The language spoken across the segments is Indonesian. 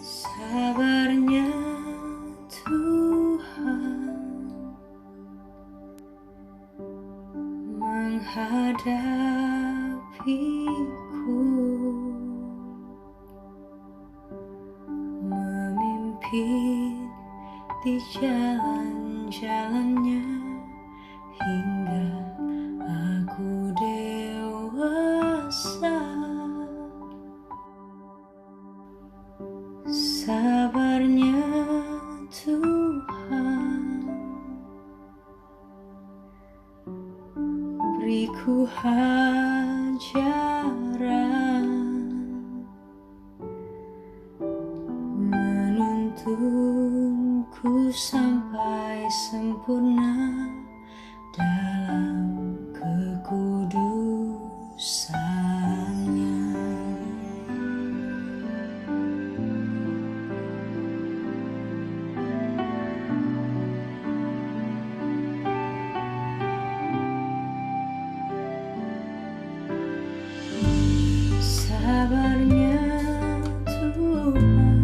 Sabarnya Tuhan menghadapiku, memimpin di jalan-jalannya hingga aku dewasa. Sabarnya Tuhan beriku ajaran, menuntunku sampai sempurna dalam kekudusannya. Sabarnya Tuhan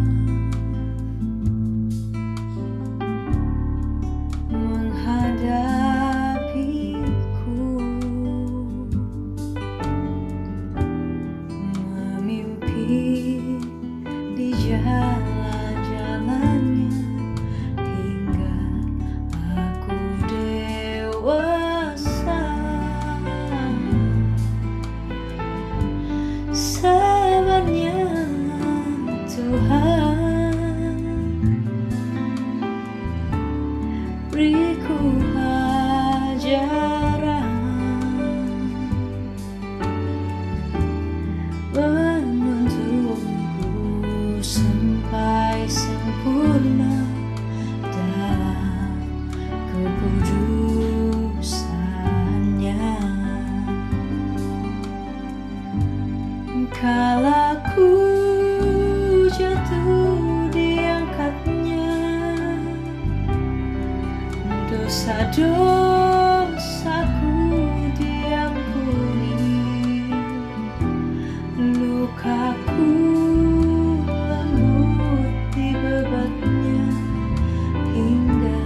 menghadapiku, memimpin di jalan-jalannya hingga aku dewasa. Sabarnya Tuhan beriku ajaran, menuntunku sampai sempurna dalam kekudusannya. Kala ku jatuh diangkatnya, dosa-dosaku diampuni, lukaku lembut dibebatnya hingga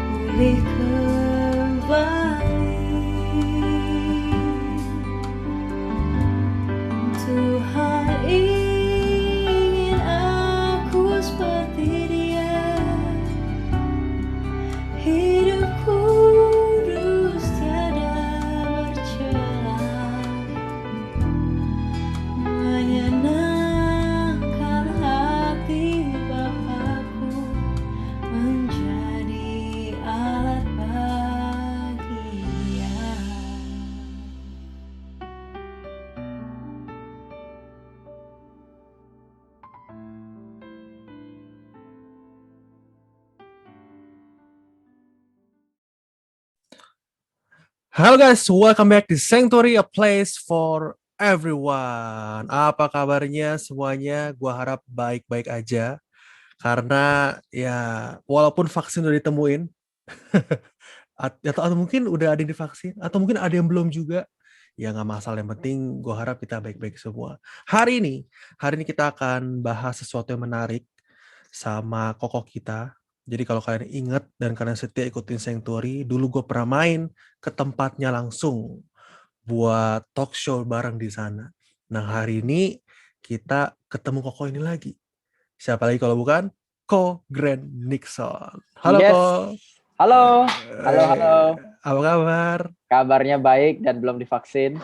pulih kembali. Tuhan ingin aku seperti Dia, hidup kudus tiada bercela, menyenangkan hati Bapa-Ku, menjadi alat bahagia. Halo guys, welcome back di Sanctuary, a place for everyone. Apa kabarnya semuanya? Gua harap baik-baik aja. Karena ya walaupun vaksin udah ditemuin, atau mungkin udah ada yang divaksin, atau mungkin ada yang belum juga, ya nggak masalah. Yang penting gue harap kita baik-baik semua. Hari ini kita akan bahas sesuatu yang menarik sama kokoh kita. Jadi kalau kalian ingat dan kalian setia ikutin Sanctuary, dulu gue pernah main ke tempatnya langsung buat talk show bareng di sana. Nah hari ini kita ketemu kokoh ini lagi. Siapa lagi kalau bukan Ko Grand Nixon. Halo Yes. Ko. Halo. Apa kabar? Kabarnya baik dan belum divaksin.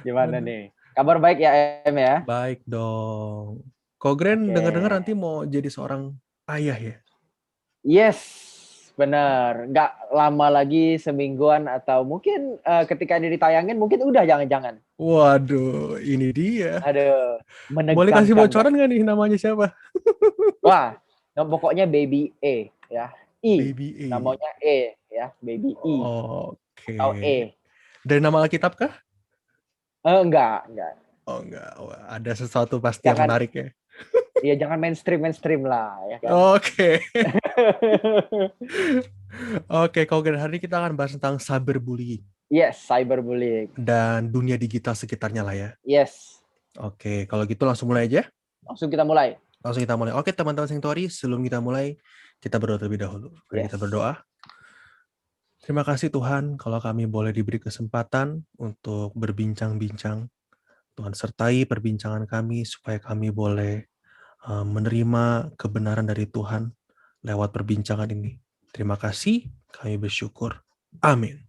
Gimana nih? Kabar baik ya, Em ya? Baik dong. Ko Grand Oke. dengar-dengar nanti mau jadi seorang ayah ya? Yes, benar. Nggak lama lagi, semingguan atau mungkin ketika ini ditayangin mungkin udah jangan-jangan. Waduh, ini dia. Aduh, menegangkan. Boleh kasih bocoran nggak nih namanya siapa? Wah, pokoknya Baby E ya. Baby E. Namanya E ya, Baby E. Oke. Atau E. Dari nama Alkitab kah? Enggak. Oh enggak, wah, ada sesuatu pasti yang Jangan, menarik ya. ya jangan mainstream lah, ya kan. Oke. Oke, kalau hari ini kita akan bahas tentang cyberbullying Yes, cyberbullying. dan dunia digital sekitarnya lah ya. Yes. Oke, kalau gitu langsung mulai aja. Langsung kita mulai. Langsung kita mulai. Oke, teman-teman Sanctuary, sebelum kita mulai, kita berdoa terlebih dahulu. Mari kita Yes. berdoa. Terima kasih Tuhan kalau kami boleh diberi kesempatan untuk berbincang-bincang. Tuhan sertai perbincangan kami supaya kami boleh menerima kebenaran dari Tuhan lewat perbincangan ini. Terima kasih, kami bersyukur. Amin.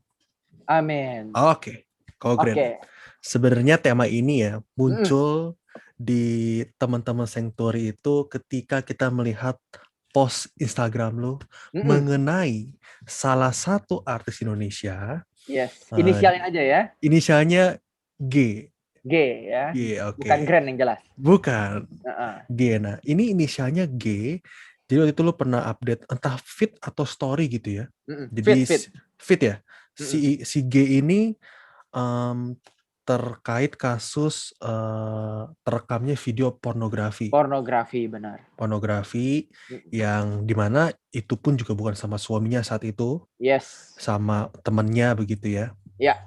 Amin. Oke, Kogren. Oke. Sebenarnya tema ini ya muncul di teman-teman Sanctuary itu ketika kita melihat post Instagram lo mengenai salah satu artis Indonesia. Yes. Inisialnya aja ya. Inisialnya G. G ya. G, oke. Bukan Grand yang jelas. Bukan. G. Nah, ini inisialnya G. Jadi waktu itu lo pernah update entah feed atau story gitu ya. Jadi feed ya. Si G ini terkait kasus terekamnya video pornografi. Pornografi, benar. Pornografi yang dimana itu pun juga bukan sama suaminya saat itu. Yes. Sama temannya begitu ya. Ya.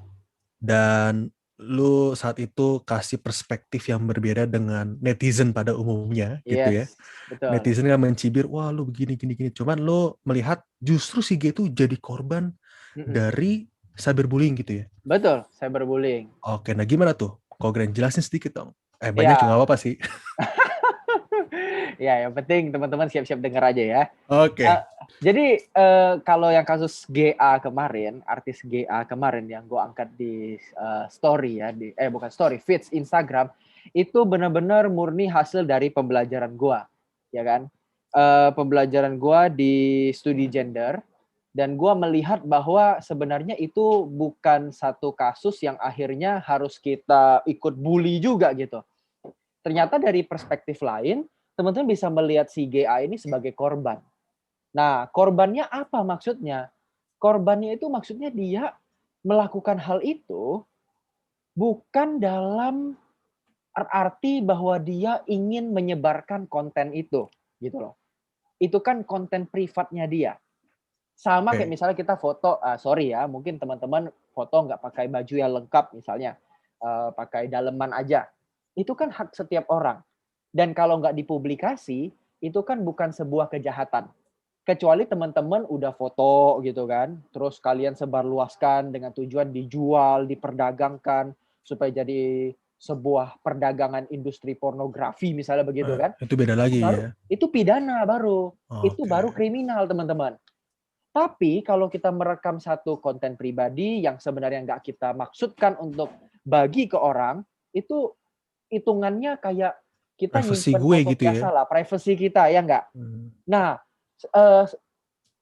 Dan lu saat itu kasih perspektif yang berbeda dengan netizen pada umumnya gitu ya. Betul. Netizen kan mencibir, wah lu begini. Cuman lu melihat justru si G itu jadi korban dari cyberbullying gitu ya. Betul, cyberbullying. Oke, nah gimana tuh? Kogren jelasin sedikit dong. Banyak juga gak apa-apa sih. Ya, yang penting teman-teman siap-siap dengar aja ya. Oke. Jadi kalau yang kasus GA kemarin, artis GA kemarin yang gue angkat di story ya, bukan story, feeds Instagram, itu benar-benar murni hasil dari pembelajaran gue, ya kan? Pembelajaran gue di studi gender, dan gue melihat bahwa sebenarnya itu bukan satu kasus yang akhirnya harus kita ikut bully juga gitu. Ternyata dari perspektif lain, teman-teman bisa melihat si GA ini sebagai korban. Nah, korbannya apa maksudnya? Korbannya itu maksudnya dia melakukan hal itu bukan dalam arti bahwa dia ingin menyebarkan konten itu, gitu loh. Itu kan konten privatnya dia. Sama kayak misalnya kita foto, sorry ya, mungkin teman-teman foto nggak pakai baju yang lengkap misalnya, pakai daleman aja. Itu kan hak setiap orang. Dan kalau nggak dipublikasi, itu kan bukan sebuah kejahatan. Kecuali teman-teman udah foto gitu kan, terus kalian sebarluaskan dengan tujuan dijual, diperdagangkan, supaya jadi sebuah perdagangan industri pornografi misalnya begitu kan. Itu beda lagi ya. Itu pidana baru. Itu baru kriminal teman-teman. Tapi kalau kita merekam satu konten pribadi yang sebenarnya nggak kita maksudkan untuk bagi ke orang, itu hitungannya kayak kita privacy nyimpen gue foto gitu biasa ya. lah, privacy kita ya nggak. Nah,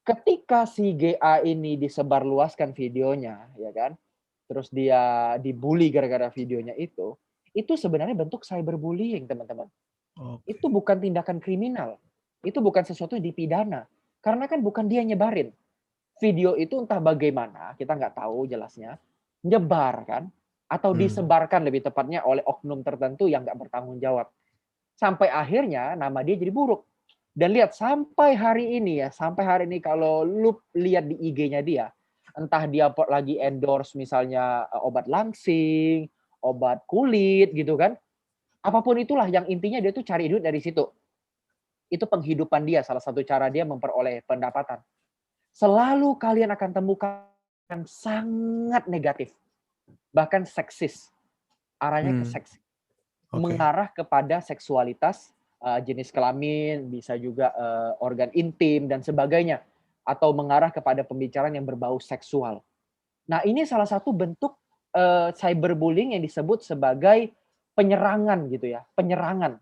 ketika si GA ini disebarluaskan videonya, ya kan, terus dia dibully gara-gara videonya itu sebenarnya bentuk cyberbullying teman-teman. Itu bukan tindakan kriminal, itu bukan sesuatu yang dipidana, karena kan bukan dia nyebarin. Video itu entah bagaimana, kita nggak tahu jelasnya, nyebar kan, atau disebarkan lebih tepatnya oleh oknum tertentu yang nggak bertanggung jawab. Sampai akhirnya nama dia jadi buruk. Dan lihat sampai hari ini kalau lu lihat di IG-nya dia, entah dia lagi endorse misalnya obat langsing, obat kulit gitu kan, apapun itulah yang intinya dia tuh cari duit dari situ. Itu penghidupan dia, salah satu cara dia memperoleh pendapatan. Selalu kalian akan temukan yang sangat negatif, bahkan seksis, arahnya ke seks, mengarah kepada seksualitas, jenis kelamin, bisa juga organ intim dan sebagainya, atau mengarah kepada pembicaraan yang berbau seksual. Nah, ini salah satu bentuk cyberbullying yang disebut sebagai penyerangan gitu ya, penyerangan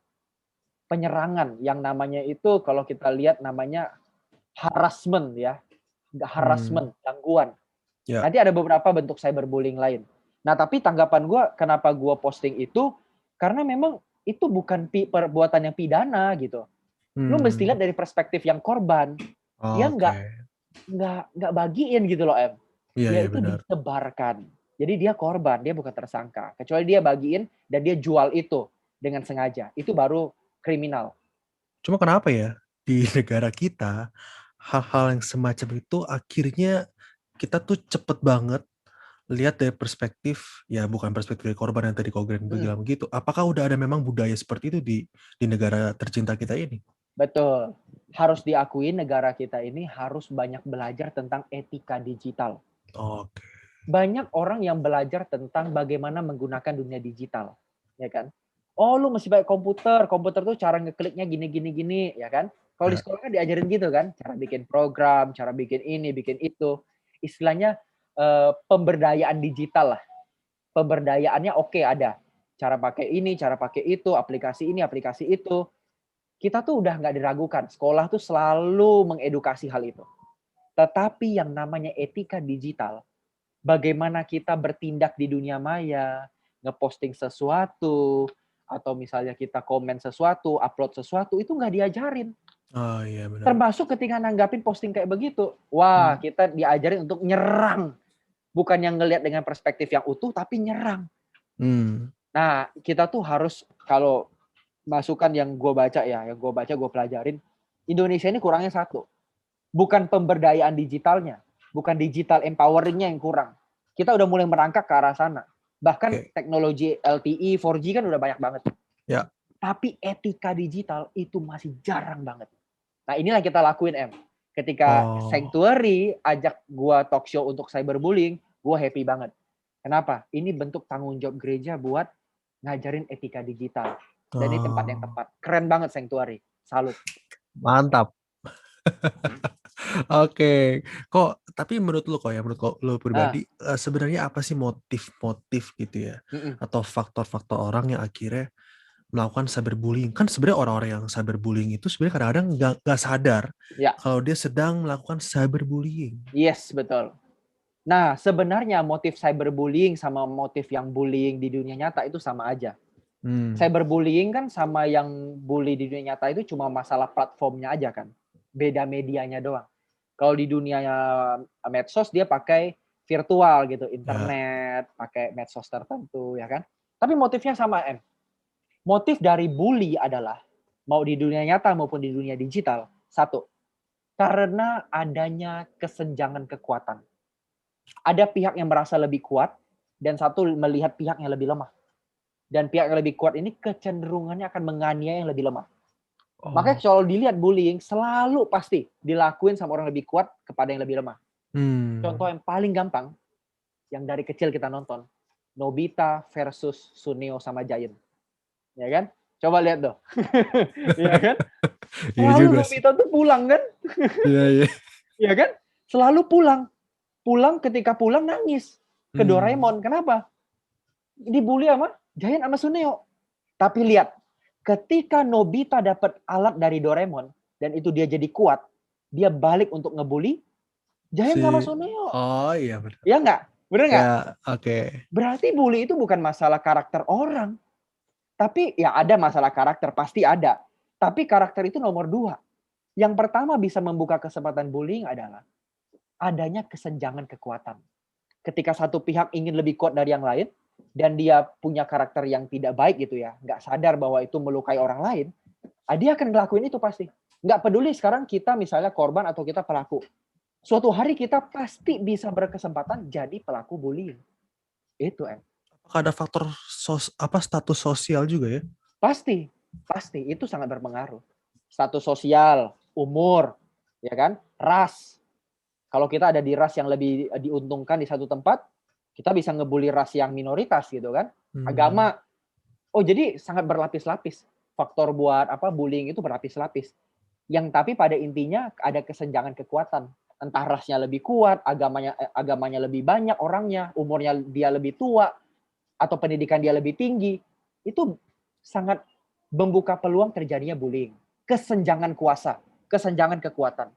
yang namanya itu kalau kita lihat namanya harassment ya. Harassment, gangguan. Nanti ada beberapa bentuk cyberbullying lain. Nah, tapi tanggapan gue, kenapa gue posting itu, karena memang itu bukan perbuatan yang pidana gitu. Lu mesti lihat dari perspektif yang korban. Dia nggak bagiin gitu loh, Em. Dia itu disebarkan. Jadi dia korban, dia bukan tersangka. Kecuali dia bagiin dan dia jual itu dengan sengaja. Itu baru kriminal. Cuma kenapa ya di negara kita hal-hal yang semacam itu akhirnya kita tuh cepet banget lihat dari perspektif, ya bukan perspektif dari korban yang tadi kau Mm, bilang begitu. Apakah udah ada memang budaya seperti itu di negara tercinta kita ini? betul. Harus diakui negara kita ini harus banyak belajar tentang etika digital. Oke. Banyak orang yang belajar tentang bagaimana menggunakan dunia digital, ya kan? Oh, lu mesti pakai komputer. Komputer tuh cara ngekliknya gini, ya kan? Kalau di Ya. sekolah kan diajarin gitu kan, cara bikin program, cara bikin ini, bikin itu. Istilahnya pemberdayaan digital lah. Pemberdayaannya oke ada. Cara pakai ini, cara pakai itu, aplikasi ini, aplikasi itu. Kita tuh udah nggak diragukan. Sekolah tuh selalu mengedukasi hal itu. Tetapi yang namanya etika digital, bagaimana kita bertindak di dunia maya, ngeposting sesuatu, atau misalnya kita komen sesuatu, upload sesuatu, itu nggak diajarin. Oh iya benar. Termasuk ketika nanggapin posting kayak begitu. Wah, kita diajarin untuk nyerang. Bukan yang ngelihat dengan perspektif yang utuh, tapi nyerang. Nah, kita tuh harus, kalau masukan yang gue baca ya, yang gue baca, gue pelajarin, Indonesia ini kurangnya satu. Bukan pemberdayaan digitalnya, bukan digital empoweringnya yang kurang. Kita udah mulai merangkak ke arah sana. Bahkan teknologi LTE, 4G kan udah banyak banget. Ya. Tapi etika digital itu masih jarang banget. Nah, inilah kita lakuin, Em. Ketika Sanctuary ajak gua talk show untuk cyberbullying, gua happy banget. Kenapa? Ini bentuk tanggung jawab gereja buat ngajarin etika digital. Dan ini tempat yang tepat. Keren banget Sanctuary. Salut. Mantap. Oke. Tapi menurut lo pribadi, sebenarnya apa sih motif-motif gitu ya? Atau faktor-faktor orang yang akhirnya melakukan cyberbullying? Kan sebenarnya orang-orang yang cyberbullying itu sebenarnya kadang-kadang nggak sadar kalau dia sedang melakukan cyberbullying. Yes, betul. Nah, sebenarnya motif cyberbullying sama motif yang bullying di dunia nyata itu sama aja. Cyberbullying kan sama yang bully di dunia nyata itu cuma masalah platformnya aja kan. Beda medianya doang. Kalau di dunia medsos dia pakai virtual gitu, internet, pakai medsos tertentu ya kan. Tapi motifnya sama, Em. Motif dari bully adalah mau di dunia nyata maupun di dunia digital, satu, karena adanya kesenjangan kekuatan. Ada pihak yang merasa lebih kuat dan satu melihat pihak yang lebih lemah. Dan pihak yang lebih kuat ini kecenderungannya akan menganiaya yang lebih lemah. Makanya kalau dilihat bullying selalu pasti dilakuin sama orang lebih kuat kepada yang lebih lemah. Contoh yang paling gampang, yang dari kecil kita nonton, Nobita versus Suneo sama Giant. Ya kan? Coba lihat tuh. Ya kan? Selalu Nobita tuh pulang kan? Iya. Ya kan? Selalu pulang. Ketika pulang nangis ke Doraemon. Kenapa? Dibully sama Giant sama Suneo. Tapi lihat, ketika Nobita dapat alat dari Doraemon dan itu dia jadi kuat, dia balik untuk ngebully Giant sama Suneo. Oh iya benar. Iya nggak? Bener nggak? Ya, oke. Berarti bully itu bukan masalah karakter orang. Tapi ya ada masalah karakter, pasti ada. Tapi karakter itu nomor 2. Yang pertama bisa membuka kesempatan bullying adalah adanya kesenjangan kekuatan. Ketika satu pihak ingin lebih kuat dari yang lain, dan dia punya karakter yang tidak baik gitu ya, nggak sadar bahwa itu melukai orang lain, dia akan ngelakuin itu pasti. Nggak peduli sekarang kita misalnya korban atau kita pelaku. Suatu hari kita pasti bisa berkesempatan jadi pelaku bullying. Itu, Em. Apakah ada faktor status sosial juga ya? Pasti itu sangat berpengaruh. Status sosial, umur, ya kan, ras. Kalau kita ada di ras yang lebih diuntungkan di satu tempat, kita bisa ngebully ras yang minoritas gitu kan. Agama. Oh, jadi sangat berlapis-lapis. Faktor buat bullying itu berlapis-lapis. Yang tapi pada intinya ada kesenjangan kekuatan. Entah rasnya lebih kuat, agamanya lebih banyak orangnya, umurnya dia lebih tua, atau pendidikan dia lebih tinggi. Itu sangat membuka peluang terjadinya bullying. Kesenjangan kuasa, kesenjangan kekuatan.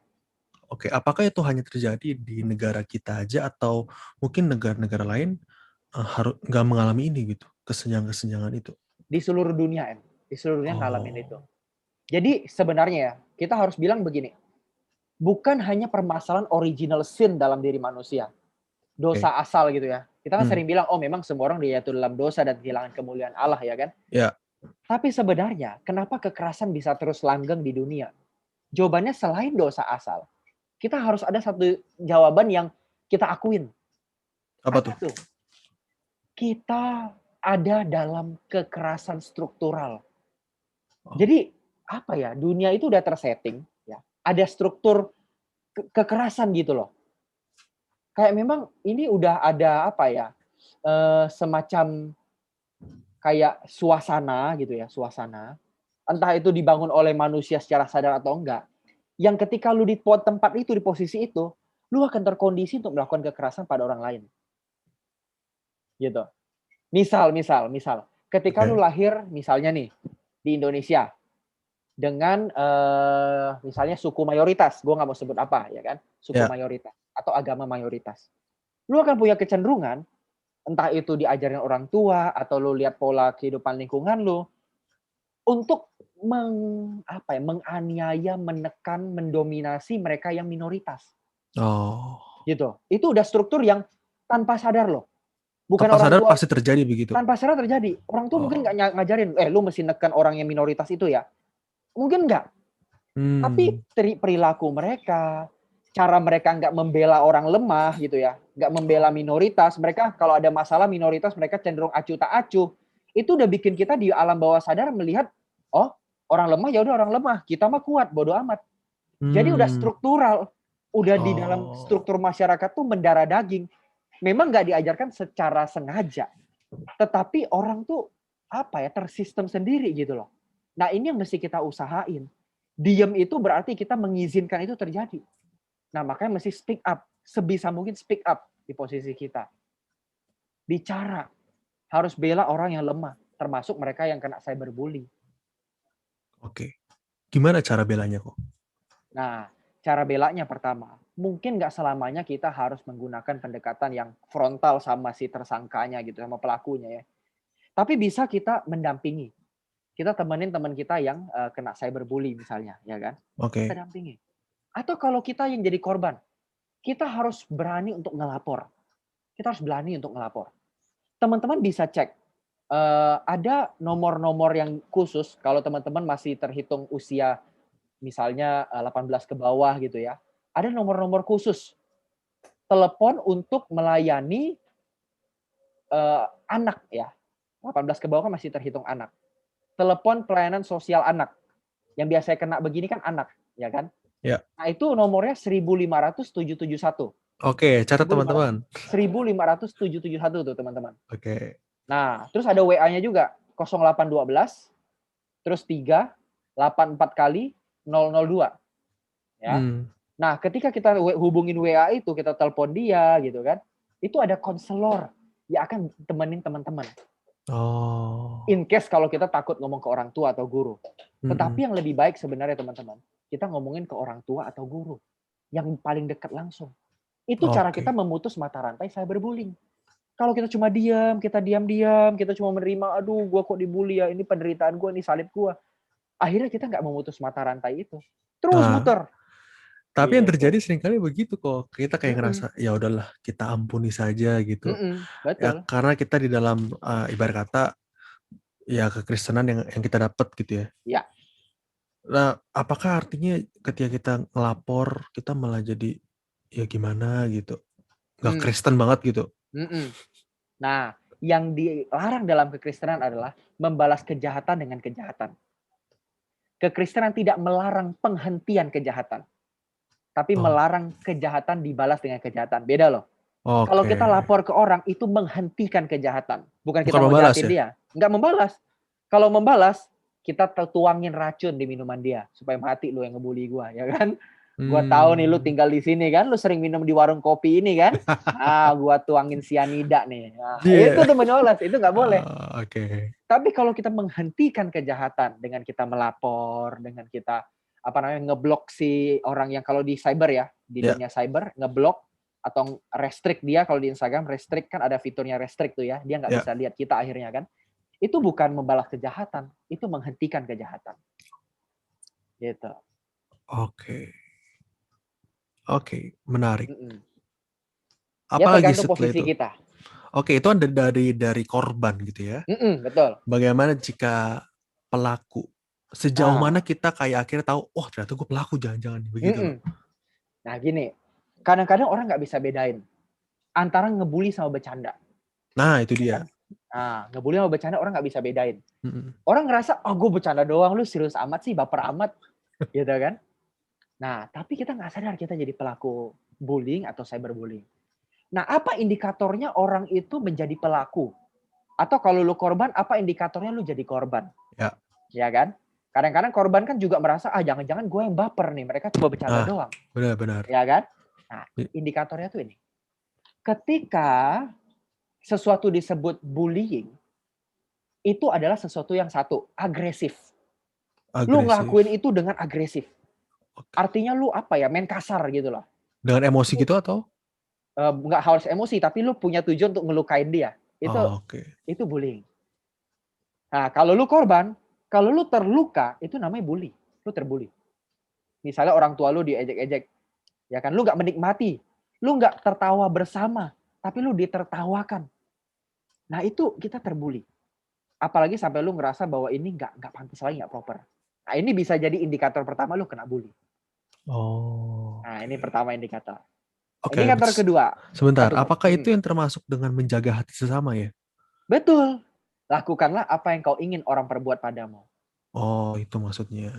Oke, apakah itu hanya terjadi di negara kita aja atau mungkin negara-negara lain harus nggak mengalami ini gitu, kesenjangan itu? Di seluruh dunia, Em. Di seluruh dunia ngalamin itu. Jadi sebenarnya ya, kita harus bilang begini. Bukan hanya permasalahan original sin dalam diri manusia. dosa asal gitu ya. Kita kan Hmm. sering bilang, oh memang semua orang jatuh dalam dosa dan kehilangan kemuliaan Allah ya kan. Ya. Tapi sebenarnya kenapa kekerasan bisa terus langgeng di dunia? Jawabannya selain dosa asal, kita harus ada satu jawaban yang kita akuin. Apa tuh? Kita ada dalam kekerasan struktural. Oh. Jadi apa ya? Dunia itu udah tersetting ya. Ada struktur kekerasan gitu loh. Kayak memang ini udah ada apa ya? Semacam kayak suasana gitu ya, suasana. Entah itu dibangun oleh manusia secara sadar atau enggak. Yang ketika lu di tempat itu, di posisi itu, lu akan terkondisi untuk melakukan kekerasan pada orang lain. Gitu. Misal, ketika lu lahir misalnya nih di Indonesia dengan misalnya suku mayoritas, gue nggak mau sebut apa ya kan, suku mayoritas atau agama mayoritas, lu akan punya kecenderungan, entah itu diajarin orang tua atau lu lihat pola kehidupan lingkungan lu, untuk menganiaya, menekan, mendominasi mereka yang minoritas. Oh. Gitu. Itu udah struktur yang tanpa sadar loh. Bukan tanpa orang sadar tua, pasti terjadi begitu. Tanpa sadar terjadi. Orang tua mungkin nggak ngajarin, lu mesti neken orang yang minoritas itu ya. Mungkin nggak. Tapi perilaku mereka, cara mereka nggak membela orang lemah gitu ya, nggak membela minoritas. Mereka kalau ada masalah minoritas mereka cenderung acuh tak acuh. Itu udah bikin kita di alam bawah sadar melihat, oh orang lemah ya udah orang lemah, kita mah kuat, bodo amat. Jadi udah struktural, udah di dalam struktur masyarakat tuh mendarah daging. Memang nggak diajarkan secara sengaja, tetapi orang tuh tersistem sendiri gitu loh. Nah ini yang mesti kita usahain. Diem itu berarti kita mengizinkan itu terjadi. Nah makanya mesti speak up, sebisa mungkin speak up di posisi kita. Bicara, harus bela orang yang lemah, termasuk mereka yang kena cyberbully. Oke, gimana cara belanya kok? Nah, cara belanya pertama, mungkin nggak selamanya kita harus menggunakan pendekatan yang frontal sama si tersangkanya gitu, sama pelakunya ya. Tapi bisa kita mendampingi. Kita temenin teman kita yang kena cyberbully misalnya, ya kan? Oke. Kita dampingi. Atau kalau kita yang jadi korban, kita harus berani untuk ngelapor. Kita harus berani untuk ngelapor. Teman-teman bisa cek, ada nomor-nomor yang khusus kalau teman-teman masih terhitung usia misalnya 18 ke bawah gitu ya, ada nomor-nomor khusus telepon untuk melayani anak ya. 18 ke bawah kan masih terhitung anak. Telepon pelayanan sosial anak. Yang biasanya kena begini kan anak, ya kan? Ya. Nah, itu nomornya 1.500.771. Oke, catat teman-teman. 1.500.771 tuh teman-teman. Oke. Nah, terus ada WA-nya juga 0812 terus 3 84 kali 002. Ya. Nah, ketika kita hubungin WA itu, kita telepon dia gitu kan. Itu ada konselor yang akan temenin teman-teman. Oh. In case kalau kita takut ngomong ke orang tua atau guru. Tetapi yang lebih baik sebenarnya teman-teman, kita ngomongin ke orang tua atau guru yang paling dekat langsung. Itu cara kita memutus mata rantai cyberbullying. Kalau kita cuma diam, kita cuma menerima, aduh gua kok dibully ya, ini penderitaan gua, ini salib gua. Akhirnya kita nggak memutus mata rantai itu. Terus muter. Tapi yang terjadi seringkali begitu kok. Kita kayak ngerasa ya udahlah, kita ampuni saja gitu. Betul. Ya, karena kita di dalam ibarat kata ya kekristenan yang kita dapat gitu ya. Ya. Nah, apakah artinya ketika kita ngelapor kita malah jadi ya gimana gitu? Nggak Kristen banget gitu. Nah, yang dilarang dalam kekristenan adalah membalas kejahatan dengan kejahatan. Kekristenan tidak melarang penghentian kejahatan, tapi melarang kejahatan dibalas dengan kejahatan. Beda loh. Kalau kita lapor ke orang, itu menghentikan kejahatan. Bukan kita mau jahatin dia. Nggak membalas. Kalau membalas, kita tuangin racun di minuman dia. Supaya mati lu yang ngebully gua, ya kan? Gua tahu nih lu tinggal di sini kan, lu sering minum di warung kopi ini kan. Gua tuangin sianida nih. Nah, itu tuh membalas, itu nggak boleh. Tapi kalau kita menghentikan kejahatan dengan kita melapor, dengan kita ngeblok si orang yang kalau di cyber ya, di dunia cyber ngeblok atau restrict dia. Kalau di Instagram restrict kan ada fiturnya restrict tuh ya, dia nggak bisa lihat kita akhirnya kan. Itu bukan membalas kejahatan, itu menghentikan kejahatan. Gitu. Oke, menarik. Ya Apalagi tergantung setelah posisi itu? kita. Oke, itu ada dari korban gitu ya. Betul. Bagaimana jika pelaku? Sejauh mana Nah, kita kayak akhirnya tahu, oh ternyata gue pelaku, jangan-jangan begitu. Nah gini, kadang-kadang orang nggak bisa bedain antara ngebully sama bercanda. Nah, itu Ya dia. kan? Nah, ngebully sama bercanda orang nggak bisa bedain. Mm-mm. Orang ngerasa, oh gue bercanda doang, lu serius amat sih, baper amat, gitu kan? Nah, tapi kita nggak sadar kita jadi pelaku bullying atau cyberbullying. Nah, apa indikatornya orang itu menjadi pelaku? Atau kalau lu korban, apa indikatornya lu jadi korban? Ya. Ya kan? Kadang-kadang korban kan juga merasa, jangan-jangan gue yang baper nih, mereka cuma bercanda doang. Benar-benar. Ya kan? Nah, indikatornya tuh ini. Ketika sesuatu disebut bullying, itu adalah sesuatu yang satu, agresif. Lu ngelakuin itu dengan agresif. Artinya lu apa ya, main kasar gitu loh. Dengan emosi gitu atau? Nggak harus emosi, tapi lu punya tujuan untuk ngelukain dia. Itu bullying. Nah, kalau lu korban, kalau lu terluka, itu namanya bully. Lu terbully. Misalnya orang tua lu diejek-ejek. Ya kan, lu nggak menikmati. Lu nggak tertawa bersama, tapi lu ditertawakan. Nah, itu kita terbully. Apalagi sampai lu ngerasa bahwa ini nggak pantas lagi, nggak proper. Nah, ini bisa jadi indikator pertama lu kena bully. Nah, ini pertama indikator. Indikator kedua. Sebentar, apakah itu yang termasuk dengan menjaga hati sesama ya? Betul. Lakukanlah apa yang kau ingin orang perbuat padamu. Oh, itu maksudnya.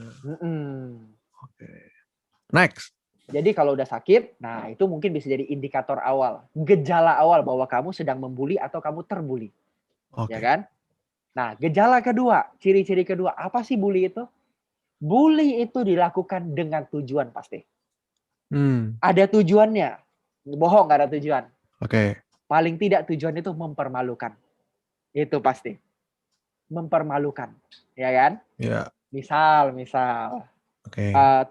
Oke. Next. Jadi kalau udah sakit, nah itu mungkin bisa jadi indikator awal, gejala awal bahwa kamu sedang membuli atau kamu terbuli. Ya kan? Nah, gejala kedua, ciri-ciri kedua, apa sih bully itu? Bully itu dilakukan dengan tujuan pasti. Ada tujuannya. Bohong nggak ada tujuan. Paling tidak tujuan itu mempermalukan. Itu pasti. Mempermalukan. Ya kan? Ya. Misal.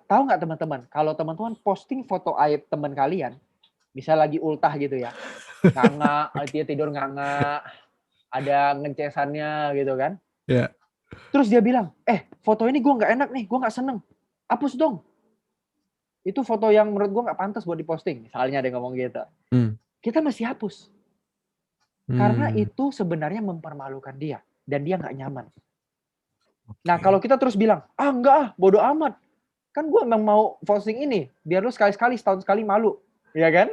Tahu nggak teman-teman? Kalau teman-teman posting foto aib teman kalian, misal lagi ultah gitu ya. Nganga, dia tidur nganga. Ada ngecesannya gitu kan. Ya. Terus dia bilang, foto ini gue nggak enak nih, gue nggak seneng. Hapus dong. Itu foto yang menurut gue nggak pantas buat diposting. Misalnya dia ngomong gitu. Kita masih hapus. Karena itu sebenarnya mempermalukan dia. Dan dia nggak nyaman. Nah kalau kita terus bilang, enggak bodo amat. Kan gue memang mau posting ini. Biar lu sekali-sekali, setahun sekali malu. Iya kan?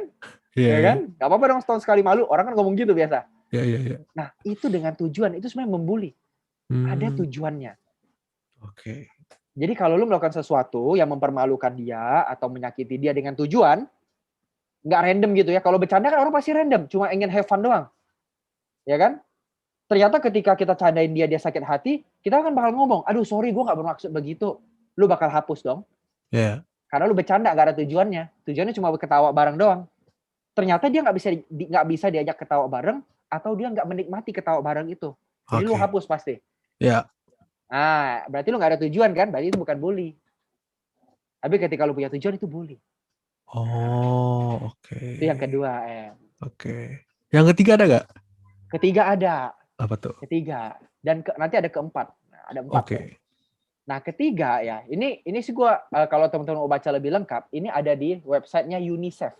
Iya kan? Gak apa-apa dong setahun sekali malu. Orang kan ngomong gitu biasa. Iya. Nah itu dengan tujuan. Itu sebenarnya membuli. Ada tujuannya. Jadi kalau lu melakukan sesuatu yang mempermalukan dia atau menyakiti dia dengan tujuan, nggak random gitu ya. Kalau bercanda kan orang pasti random, cuma ingin have fun doang. Ya kan? Ternyata ketika kita candain dia sakit hati, kita kan bakal ngomong, aduh sorry gue nggak bermaksud begitu. Lu bakal hapus dong. Karena lu bercanda nggak ada tujuannya. Tujuannya cuma ketawa bareng doang. Ternyata dia nggak bisa diajak ketawa bareng, atau dia nggak menikmati ketawa bareng itu. Jadi lu hapus pasti. Ya. Nah, berarti lu nggak ada tujuan kan? Berarti itu bukan bully. Tapi ketika lu punya tujuan itu bully. Itu yang kedua, Yang ketiga ada nggak? Ketiga ada. Apa tuh? Ketiga. Dan nanti ada keempat. Nah, ada 4. Nah, ketiga ya. Ini sih gua kalau teman-teman mau baca lebih lengkap, ini ada di websitenya UNICEF.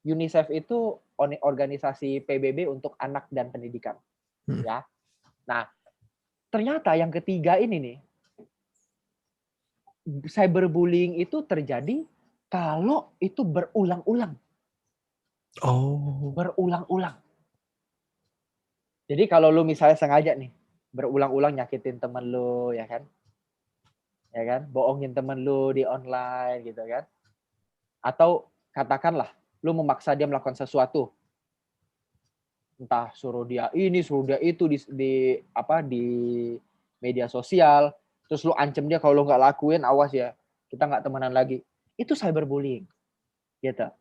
UNICEF itu organisasi PBB untuk anak dan pendidikan. Ya. Nah, ternyata yang ketiga ini nih, cyberbullying itu terjadi kalau itu berulang-ulang. Berulang-ulang. Jadi kalau lu misalnya sengaja nih, berulang-ulang nyakitin temen lu, ya kan? Ya kan? Bohongin temen lu di online gitu kan? Atau katakanlah, lu memaksa dia melakukan sesuatu. Entah suruh dia ini, suruh dia itu di media sosial, terus lu ancam dia kalau lu nggak lakuin, awas ya, kita nggak temenan lagi. Itu cyberbullying. Gitu.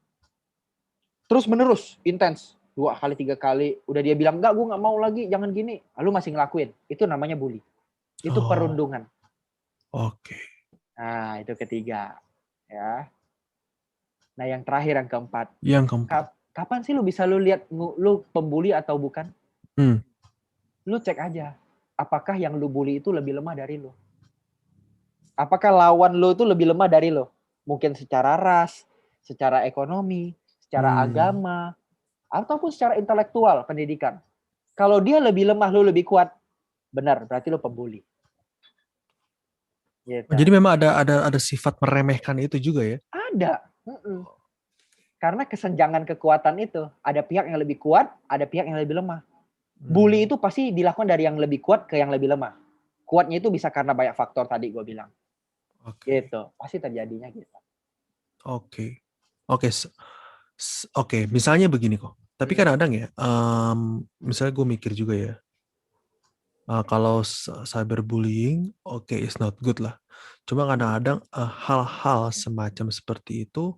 Terus menerus, intens. 2 kali, 3 kali, udah dia bilang, enggak, gue nggak mau lagi, jangan gini. Lalu masih ngelakuin. Itu namanya bully. Itu perundungan. Nah, itu ketiga. Ya. Nah, yang terakhir, yang keempat. Kapan sih lu bisa lu lihat lu pembuli atau bukan? Lu cek aja. Apakah yang lu bully itu lebih lemah dari lu? Apakah lawan lu itu lebih lemah dari lu? Mungkin secara ras, secara ekonomi, secara agama, ataupun secara intelektual pendidikan. Kalau dia lebih lemah, lu lebih kuat, benar, berarti lu pembuli. Gitu. Jadi memang ada sifat meremehkan itu juga ya? Ada. Karena kesenjangan kekuatan itu, ada pihak yang lebih kuat, ada pihak yang lebih lemah. Bully itu pasti dilakukan dari yang lebih kuat ke yang lebih lemah. Kuatnya itu bisa karena banyak faktor tadi gue bilang. Gitu, pasti terjadinya gitu. Oke. Oke, misalnya begini kok. Tapi kadang-kadang ya, misalnya gue mikir juga ya, kalau cyberbullying, oke, it's not good lah. Cuma kadang-kadang hal-hal semacam seperti itu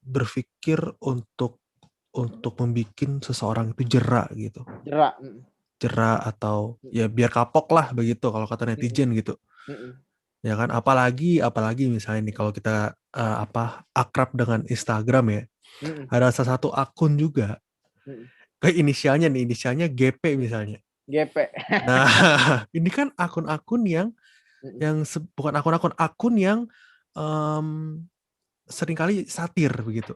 berpikir untuk membuat seseorang itu jerak gitu. Jerak atau ya biar kapok lah begitu kalau kata netizen gitu. Ya kan, apalagi misalnya nih kalau kita akrab dengan Instagram ya. Ada salah satu akun juga. Kayak inisialnya GP misalnya. GP. Nah, ini kan akun-akun yang bukan akun yang seringkali satir begitu.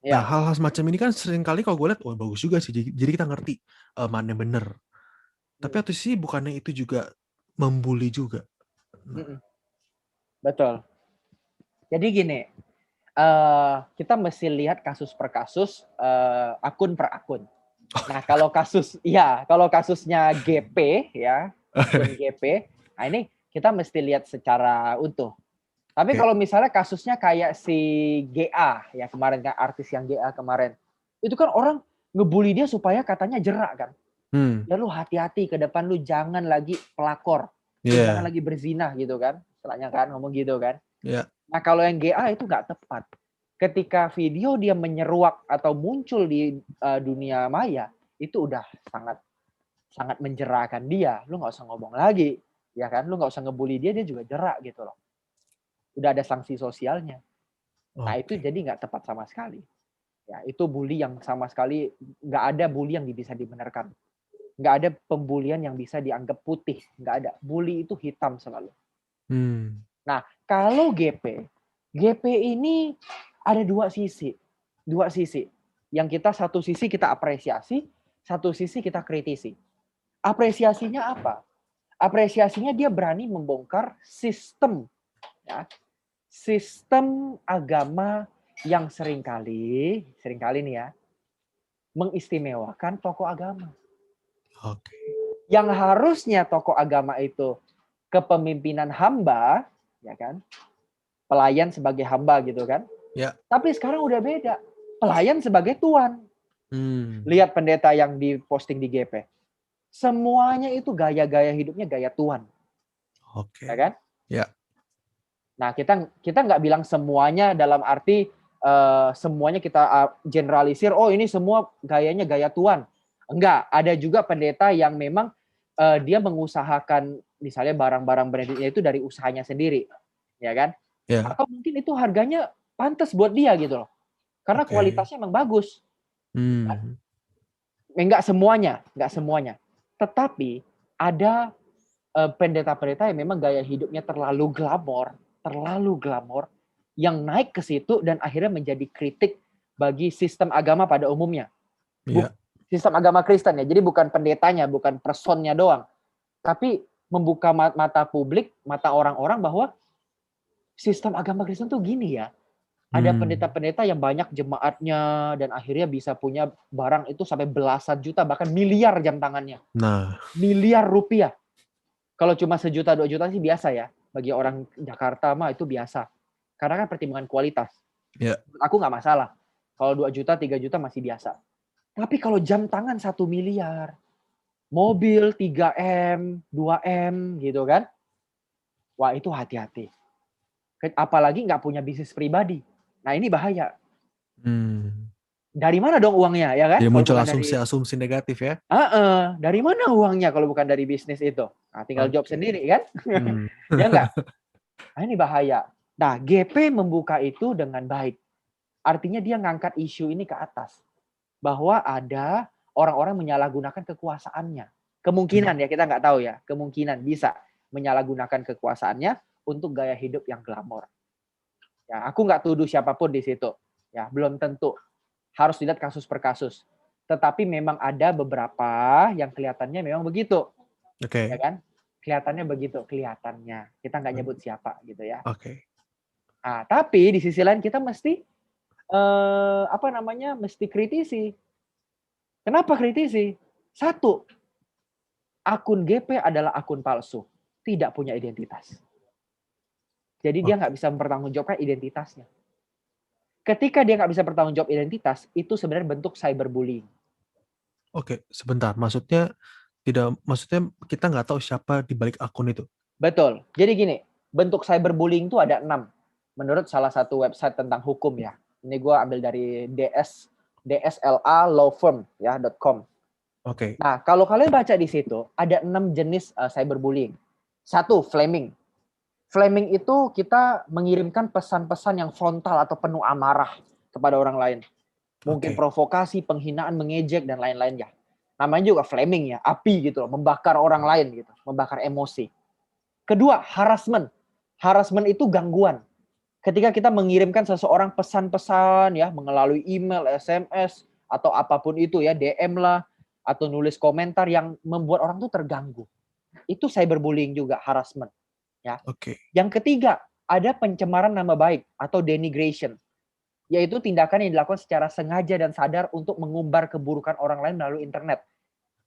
Nah, hal-hal semacam ini kan seringkali kalau gue lihat, oh bagus juga sih. Jadi kita ngerti mana yang benar. Tapi atau sih bukannya itu juga membuli juga. Betul. Jadi gini, kita mesti lihat kasus per kasus, akun per akun. Nah, kalau kasusnya GP ya, akun GP, nah ini kita mesti lihat secara utuh. Tapi kalau misalnya kasusnya kayak si GA ya kemarin kan, artis yang GA kemarin, itu kan orang ngebully dia supaya katanya jerak kan. Ya lu hati-hati ke depan, lu jangan lagi pelakor, lu jangan lagi berzina gitu kan, istilahnya kan ngomong gitu kan. Nah kalau yang GA itu nggak tepat. Ketika video dia menyeruak atau muncul di dunia maya, itu udah sangat menjerakan dia. Lu nggak usah ngomong lagi, ya kan? Lu nggak usah ngebully dia juga jerak gitu loh. Udah ada sanksi sosialnya. Nah itu jadi nggak tepat sama sekali. Ya itu bully yang sama sekali nggak ada bully yang bisa dibenarkan. Nggak ada pembulian yang bisa dianggap putih. Nggak ada. Bully itu hitam selalu. Nah kalau GP ini ada dua sisi. Yang satu sisi kita apresiasi, satu sisi kita kritisi. Apresiasinya apa? Apresiasinya dia berani membongkar sistem agama yang seringkali nih ya, mengistimewakan tokoh agama. Yang harusnya tokoh agama itu kepemimpinan hamba, ya kan? Pelayan sebagai hamba gitu kan? Ya. Tapi sekarang udah beda. Pelayan sebagai tuan. Lihat pendeta yang diposting di GP. Semuanya itu gaya-gaya hidupnya gaya tuan. Ya kan? Ya. Nah, kita nggak bilang semuanya dalam arti semuanya kita generalisir, oh ini semua gayanya gaya tuan. Enggak, ada juga pendeta yang memang dia mengusahakan misalnya barang-barang brandednya itu dari usahanya sendiri. Ya kan? Yeah. Atau mungkin itu harganya pantas buat dia gitu loh. Karena kualitasnya memang bagus. Enggak semuanya. Tetapi ada pendeta-pendeta yang memang gaya hidupnya terlalu glamor yang naik ke situ dan akhirnya menjadi kritik bagi sistem agama pada umumnya. Sistem agama Kristen ya. Jadi bukan pendetanya, bukan personnya doang. Tapi membuka mata publik, mata orang-orang bahwa sistem agama Kristen tuh gini ya. Ada pendeta-pendeta yang banyak jemaatnya dan akhirnya bisa punya barang itu sampai belasan juta, bahkan miliar jam tangannya. Nah. Miliar rupiah. Kalau cuma 1 juta, 2 juta sih biasa ya. Bagi orang Jakarta mah itu biasa. Karena kan pertimbangan kualitas. Yeah. Aku nggak masalah. Kalau 2 juta, 3 juta masih biasa. Tapi kalau jam tangan 1 miliar, mobil 3M, 2M gitu kan. Wah itu hati-hati. Apalagi nggak punya bisnis pribadi. Nah ini bahaya. Dari mana dong uangnya ya kan? Jadi muncul asumsi negatif ya. Dari mana uangnya kalau bukan dari bisnis itu? Nah, tinggal job sendiri kan? Ya enggak? Nah, ini bahaya. Nah, GP membuka itu dengan baik. Artinya dia ngangkat isu ini ke atas. Bahwa ada orang-orang menyalahgunakan kekuasaannya. Kemungkinan ya, kita nggak tahu ya. Kemungkinan bisa menyalahgunakan kekuasaannya untuk gaya hidup yang glamor. Ya, aku nggak tuduh siapapun di situ. Ya, belum tentu. Harus dilihat kasus per kasus. Tetapi memang ada beberapa yang kelihatannya memang begitu. Ya Oke. kan? Kelihatannya begitu, kelihatannya. Kita nggak nyebut siapa gitu ya. Oke. Nah, tapi di sisi lain kita mesti mesti kritisi. Kenapa kritisi? Satu, akun GP adalah akun palsu, tidak punya identitas. Jadi dia nggak bisa mempertanggungjawabkan identitasnya. Ketika dia nggak bisa bertanggung jawab identitas, itu sebenarnya bentuk cyberbullying. Oke, sebentar. Maksudnya kita nggak tahu siapa di balik akun itu. Betul. Jadi gini, bentuk cyberbullying itu ada 6. Menurut salah satu website tentang hukum ya. Ini gue ambil dari dslawfirm ya .com. Oke. Nah, kalau kalian baca di situ, ada 6 jenis cyberbullying. 1, flaming. Flaming itu kita mengirimkan pesan-pesan yang frontal atau penuh amarah kepada orang lain. Mungkin provokasi, penghinaan, mengejek, dan lain-lainnya. Namanya juga flaming ya, api gitu loh, membakar orang lain gitu, membakar emosi. Kedua, harassment. Harassment itu gangguan. Ketika kita mengirimkan seseorang pesan-pesan ya, melalui email, SMS, atau apapun itu ya, DM lah, atau nulis komentar yang membuat orang tuh terganggu. Itu cyberbullying juga, harassment. Ya. Yang ketiga, ada pencemaran nama baik atau denigration, yaitu tindakan yang dilakukan secara sengaja dan sadar untuk mengumbar keburukan orang lain melalui internet.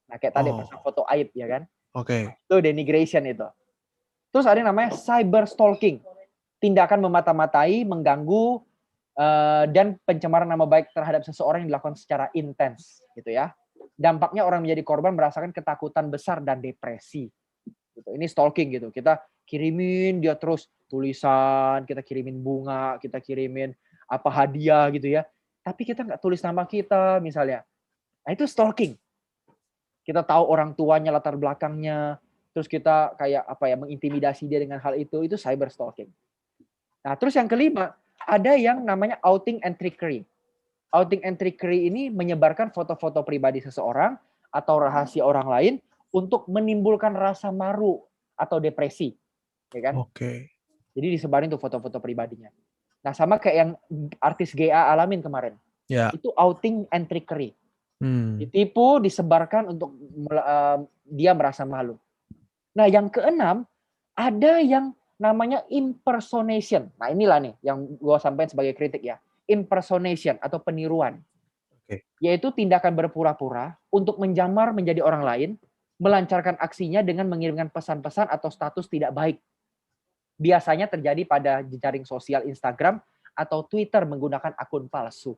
Nah, kayak tadi pasang foto aib ya kan? Itu denigration itu. Terus ada yang namanya cyber stalking, tindakan memata-matai, mengganggu dan pencemaran nama baik terhadap seseorang yang dilakukan secara intens, gitu ya. Dampaknya orang menjadi korban merasakan ketakutan besar dan depresi. Gitu. Ini stalking gitu. Kita kirimin dia terus tulisan, kita kirimin bunga, kita kirimin apa hadiah gitu ya. Tapi kita nggak tulis nama kita misalnya. Nah itu stalking. Kita tahu orang tuanya, latar belakangnya, terus kita kayak mengintimidasi dia dengan hal itu cyber stalking. Nah terus yang kelima, ada yang namanya outing and trickery. Outing and trickery ini menyebarkan foto-foto pribadi seseorang atau rahasia orang lain untuk menimbulkan rasa malu atau depresi, ya kan? Jadi disebarin tuh foto-foto pribadinya. Nah, sama kayak yang artis GA alamin kemarin. Itu outing and trickery. Ditipu, disebarkan untuk dia merasa malu. Nah, yang keenam, ada yang namanya impersonation. Nah, inilah nih yang gue sampaikan sebagai kritik ya. Impersonation atau peniruan. Yaitu tindakan berpura-pura untuk menjamar menjadi orang lain, melancarkan aksinya dengan mengirimkan pesan-pesan atau status tidak baik. Biasanya terjadi pada jejaring sosial Instagram atau Twitter menggunakan akun palsu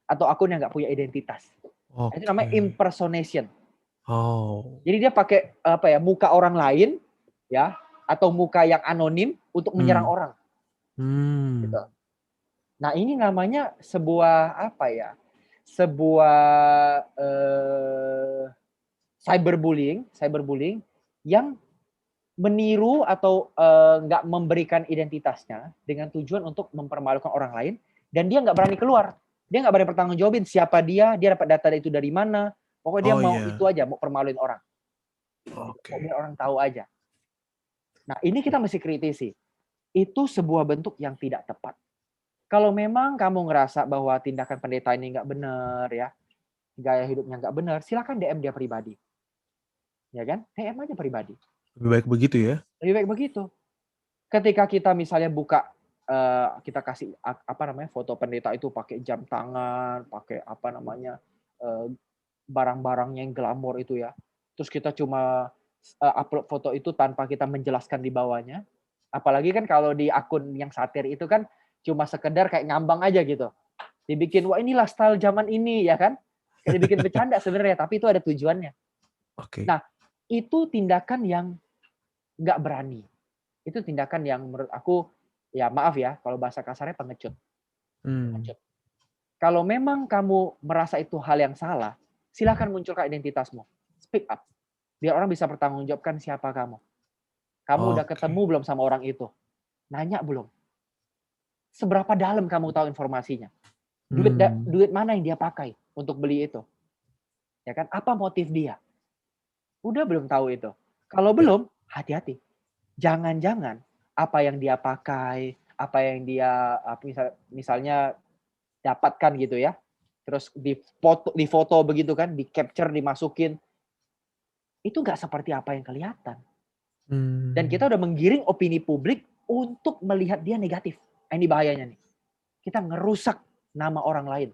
atau akun yang nggak punya identitas. Itu namanya impersonation. Jadi dia pakai muka orang lain ya atau muka yang anonim untuk menyerang orang. Gitu. Nah ini namanya sebuah cyberbullying yang meniru atau nggak memberikan identitasnya dengan tujuan untuk mempermalukan orang lain dan dia nggak berani keluar, dia nggak berani bertanggung jawabin siapa dia dapat data itu dari mana, pokoknya dia mau itu aja, mau permaluin orang, mau biar orang tahu aja. Nah ini kita mesti kritisi, itu sebuah bentuk yang tidak tepat. Kalau memang kamu ngerasa bahwa tindakan pendeta ini nggak benar ya, gaya hidupnya nggak benar, silakan DM dia pribadi. Ya kan? DM aja pribadi. Lebih baik begitu ya? Lebih baik begitu. Ketika kita misalnya buka, kita kasih foto pendeta itu pakai jam tangan, pakai barang-barangnya yang glamor itu ya. Terus kita cuma upload foto itu tanpa kita menjelaskan di bawahnya. Apalagi kan kalau di akun yang satir itu kan cuma sekedar kayak ngambang aja gitu. Dibikin, wah inilah style zaman ini ya kan. Kayak dibikin bercanda sebenarnya, tapi itu ada tujuannya. Nah, itu tindakan yang nggak berani. Itu tindakan yang menurut aku, ya maaf ya, kalau bahasa kasarnya pengecut. Pengecut. Kalau memang kamu merasa itu hal yang salah, silakan munculkan identitasmu. Speak up. Biar orang bisa bertanggungjawabkan siapa kamu. Kamu udah ketemu belum sama orang itu? Nanya belum? Seberapa dalam kamu tahu informasinya? Duit mana yang dia pakai untuk beli itu? Ya kan? Apa motif dia? Udah belum tahu itu? Kalau belum, hati-hati. Jangan-jangan apa yang dia pakai, apa yang dia misalnya dapatkan gitu ya, terus di foto begitu kan, di capture, dimasukin. Itu nggak seperti apa yang kelihatan. Dan kita udah menggiring opini publik untuk melihat dia negatif. Ini bahayanya nih. Kita ngerusak nama orang lain,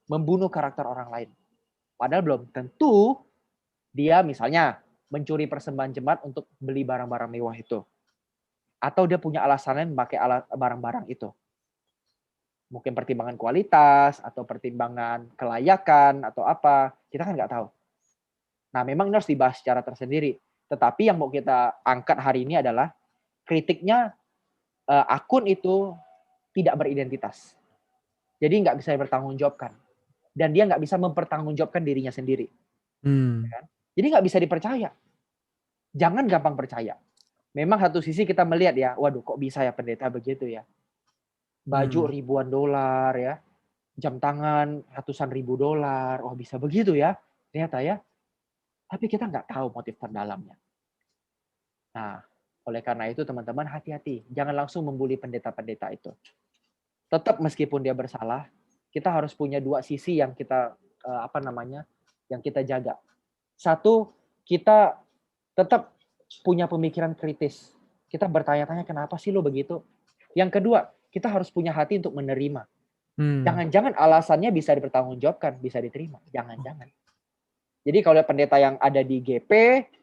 membunuh karakter orang lain. Padahal belum tentu dia misalnya mencuri persembahan jemaat untuk beli barang-barang mewah itu. Atau dia punya alasan lain memakai barang-barang itu. Mungkin pertimbangan kualitas, atau pertimbangan kelayakan, atau apa. Kita kan nggak tahu. Nah, memang ini harus dibahas secara tersendiri. Tetapi yang mau kita angkat hari ini adalah kritiknya akun itu tidak beridentitas. Jadi nggak bisa dipertanggungjawabkan. Dan dia nggak bisa mempertanggungjawabkan dirinya sendiri. Kan? Jadi nggak bisa dipercaya. Jangan gampang percaya. Memang satu sisi kita melihat ya, waduh kok bisa ya pendeta begitu ya. Baju ribuan dolar ya, jam tangan ratusan ribu dolar, oh bisa begitu ya, ternyata ya. Tapi kita nggak tahu motif terdalamnya. Nah, oleh karena itu teman-teman hati-hati, jangan langsung membuli pendeta-pendeta itu. Tetap meskipun dia bersalah, kita harus punya dua sisi yang kita yang kita jaga. Satu, kita tetap punya pemikiran kritis. Kita bertanya-tanya kenapa sih lo begitu. Yang kedua, kita harus punya hati untuk menerima. Jangan-jangan alasannya bisa dipertanggungjawabkan, bisa diterima. Jangan-jangan. Jadi kalau pendeta yang ada di GP,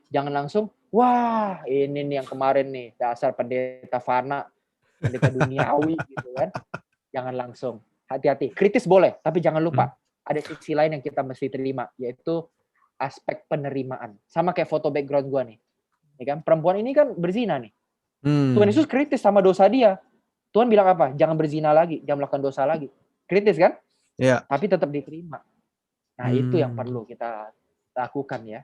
jangan langsung, wah ini nih yang kemarin nih, dasar pendeta fana, pendeta duniawi gitu kan. Jangan langsung. Hati-hati. Kritis boleh, tapi jangan lupa. Ada sisi lain yang kita mesti terima, yaitu aspek penerimaan. Sama kayak foto background gua nih. Ya kan? Perempuan ini kan berzina nih. Tuhan Yesus kritis sama dosa dia. Tuhan bilang apa? Jangan berzina lagi, jangan melakukan dosa lagi. Kritis kan? Ya. Tapi tetap diterima. Nah, itu yang perlu kita lakukan ya.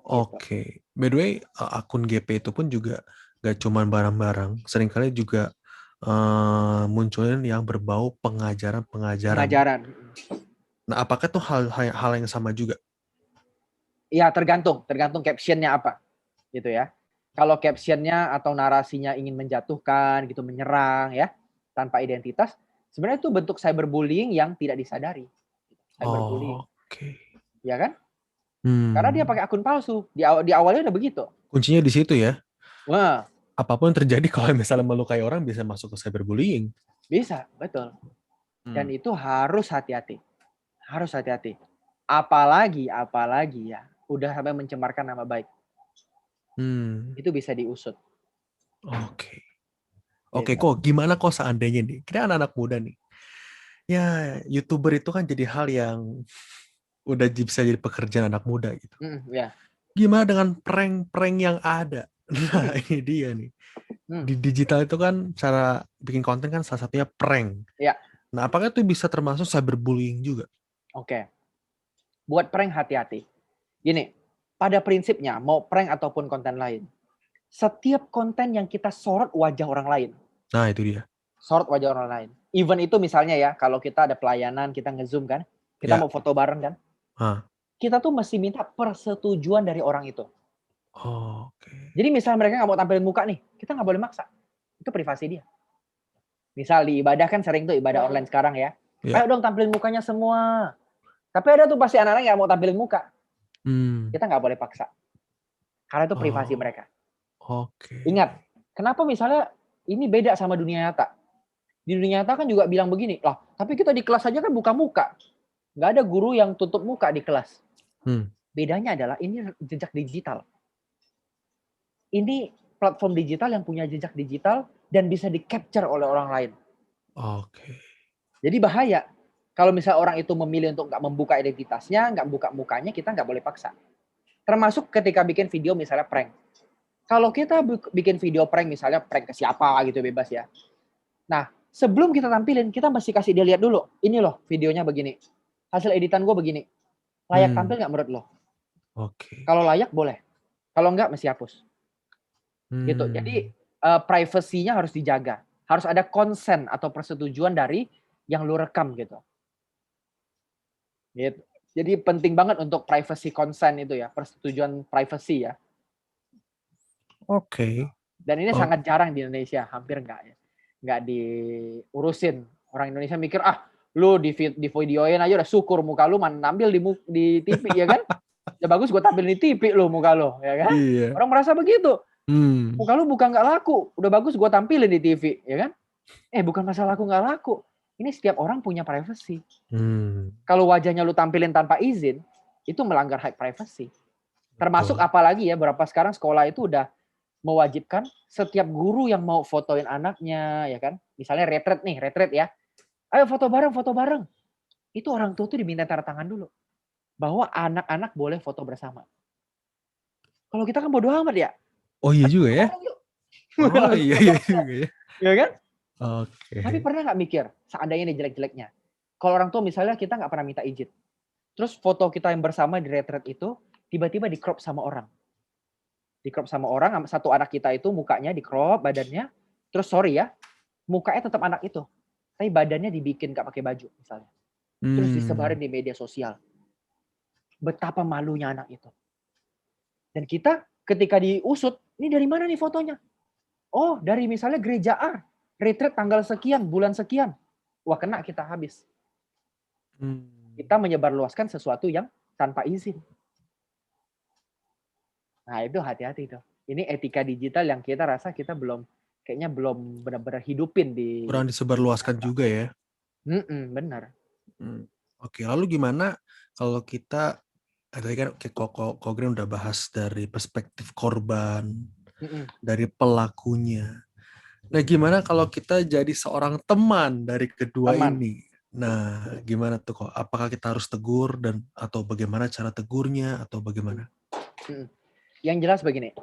Oke. By the way, akun GP itu pun juga gak cuma barang-barang. Seringkali juga munculin yang berbau pengajaran. Nah, apakah itu hal yang sama juga? Iya, tergantung captionnya apa, gitu ya. Kalau captionnya atau narasinya ingin menjatuhkan, gitu, menyerang, ya, tanpa identitas, sebenarnya itu bentuk cyberbullying yang tidak disadari. Cyberbullying, ya kan? Karena dia pakai akun palsu. Di awalnya udah begitu. Kuncinya di situ ya. Wah. Apapun yang terjadi kalau misalnya melukai orang bisa masuk ke cyberbullying. Bisa, betul. Dan itu harus hati-hati. Harus hati-hati. Apalagi ya, udah sampai mencemarkan nama baik. Itu bisa diusut. Oke, kok gimana kok seandainya nih, kita anak-anak muda nih. Ya, YouTuber itu kan jadi hal yang udah bisa jadi pekerjaan anak muda gitu. Gimana dengan prank-prank yang ada? Nah, ini dia nih. Di digital itu kan cara bikin konten kan salah satunya prank. Ya. Nah, apakah itu bisa termasuk cyberbullying juga? Oke. Buat prank hati-hati. Gini, pada prinsipnya mau prank ataupun konten lain, setiap konten yang kita sorot wajah orang lain. Nah, itu dia. Sorot wajah orang lain. Even itu misalnya ya, kalau kita ada pelayanan, kita nge-zoom kan, kita mau foto bareng kan, kita tuh mesti minta persetujuan dari orang itu. Jadi misalnya mereka nggak mau tampilin muka nih, kita nggak boleh maksa. Itu privasi dia. Misal di ibadah kan sering tuh ibadah online sekarang ya. Ayo dong tampilin mukanya semua. Tapi ada tuh pasti anak-anak yang mau tampilin muka. Kita nggak boleh paksa. Karena itu privasi mereka. Ingat, kenapa misalnya ini beda sama dunia nyata? Di dunia nyata kan juga bilang begini, lah tapi kita di kelas aja kan buka muka. Nggak ada guru yang tutup muka di kelas. Bedanya adalah ini jejak digital. Ini platform digital yang punya jejak digital dan bisa di-capture oleh orang lain. Jadi bahaya. Kalau misalnya orang itu memilih untuk nggak membuka identitasnya, nggak buka mukanya, kita nggak boleh paksa. Termasuk ketika bikin video misalnya prank. Kalau kita bikin video prank, misalnya prank ke siapa gitu bebas ya. Nah, sebelum kita tampilin, kita mesti kasih dia lihat dulu. Ini loh videonya begini. Hasil editan gue begini. Layak tampil nggak menurut lo? Kalau layak boleh. Kalau nggak mesti hapus. Gitu. Jadi privasinya harus dijaga. Harus ada konsen atau persetujuan dari yang lu rekam gitu. Gitu. Jadi penting banget untuk privacy consent itu ya, persetujuan privacy ya. Dan ini sangat jarang di Indonesia, hampir nggak diurusin. Orang Indonesia mikir Lu di videoin aja udah syukur muka lu mana nampil di TV ya kan? Ya bagus gue tampil di TV lu muka lu, ya kan? Iya. Orang merasa begitu. Hmm. Muka lu bukan nggak laku, udah bagus gue tampilin di TV, ya kan? Bukan masalah laku nggak laku. Ini setiap orang punya privacy. Kalau wajahnya lu tampilin tanpa izin, itu melanggar hak privacy. Termasuk apalagi ya, berapa sekarang sekolah itu udah mewajibkan setiap guru yang mau fotoin anaknya, ya kan? Misalnya retret ya. Ayo foto bareng. Itu orang tua tuh diminta tanda tangan dulu. Bahwa anak-anak boleh foto bersama. Kalau kita kan bodo amat ya. Oh iya juga ya. Oh iya juga ya. Ya kan? Oke. Tapi pernah nggak mikir, seandainya ini jelek-jeleknya. Kalau orang tua misalnya kita nggak pernah minta izin. Terus foto kita yang bersama di retret itu, tiba-tiba di crop sama orang. Di crop sama orang, satu anak kita itu mukanya di crop, badannya. Terus sorry ya, mukanya tetap anak itu. Tapi badannya dibikin nggak pakai baju misalnya. Terus disebarin di media sosial. Betapa malunya anak itu. Dan kita ketika diusut, ini dari mana nih fotonya? Oh, dari misalnya gereja A. Retret tanggal sekian, bulan sekian. Wah, kena kita habis. Kita menyebarluaskan sesuatu yang tanpa izin. Nah, itu hati-hati tuh. Ini etika digital yang kita rasa kita kayaknya belum benar-benar hidupin di. Kurang disebarluaskan juga ya. Benar. Oke, lalu gimana kalau kita, tadi kan Kok Green udah bahas dari perspektif korban, dari pelakunya. Nah, gimana kalau kita jadi seorang teman dari kedua ini? Nah, gimana tuh kok? Apakah kita harus tegur atau bagaimana cara tegurnya atau bagaimana? Yang jelas begini,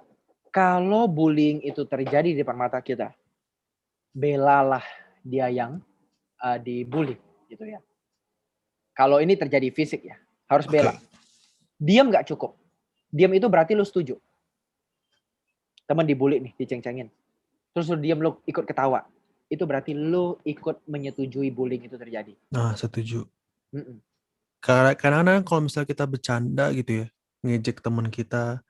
kalau bullying itu terjadi di depan mata kita, belalah dia yang dibully, gitu ya. Kalau ini terjadi fisik ya, harus bela. Diam nggak cukup. Diam itu berarti lu setuju. Teman dibully nih, diceng-cengin. Terus lu diam, lu ikut ketawa. Itu berarti lu ikut menyetujui bullying itu terjadi. Nah, setuju. Kadang-kadang kalau misalnya kita bercanda gitu ya, ngejek teman kita,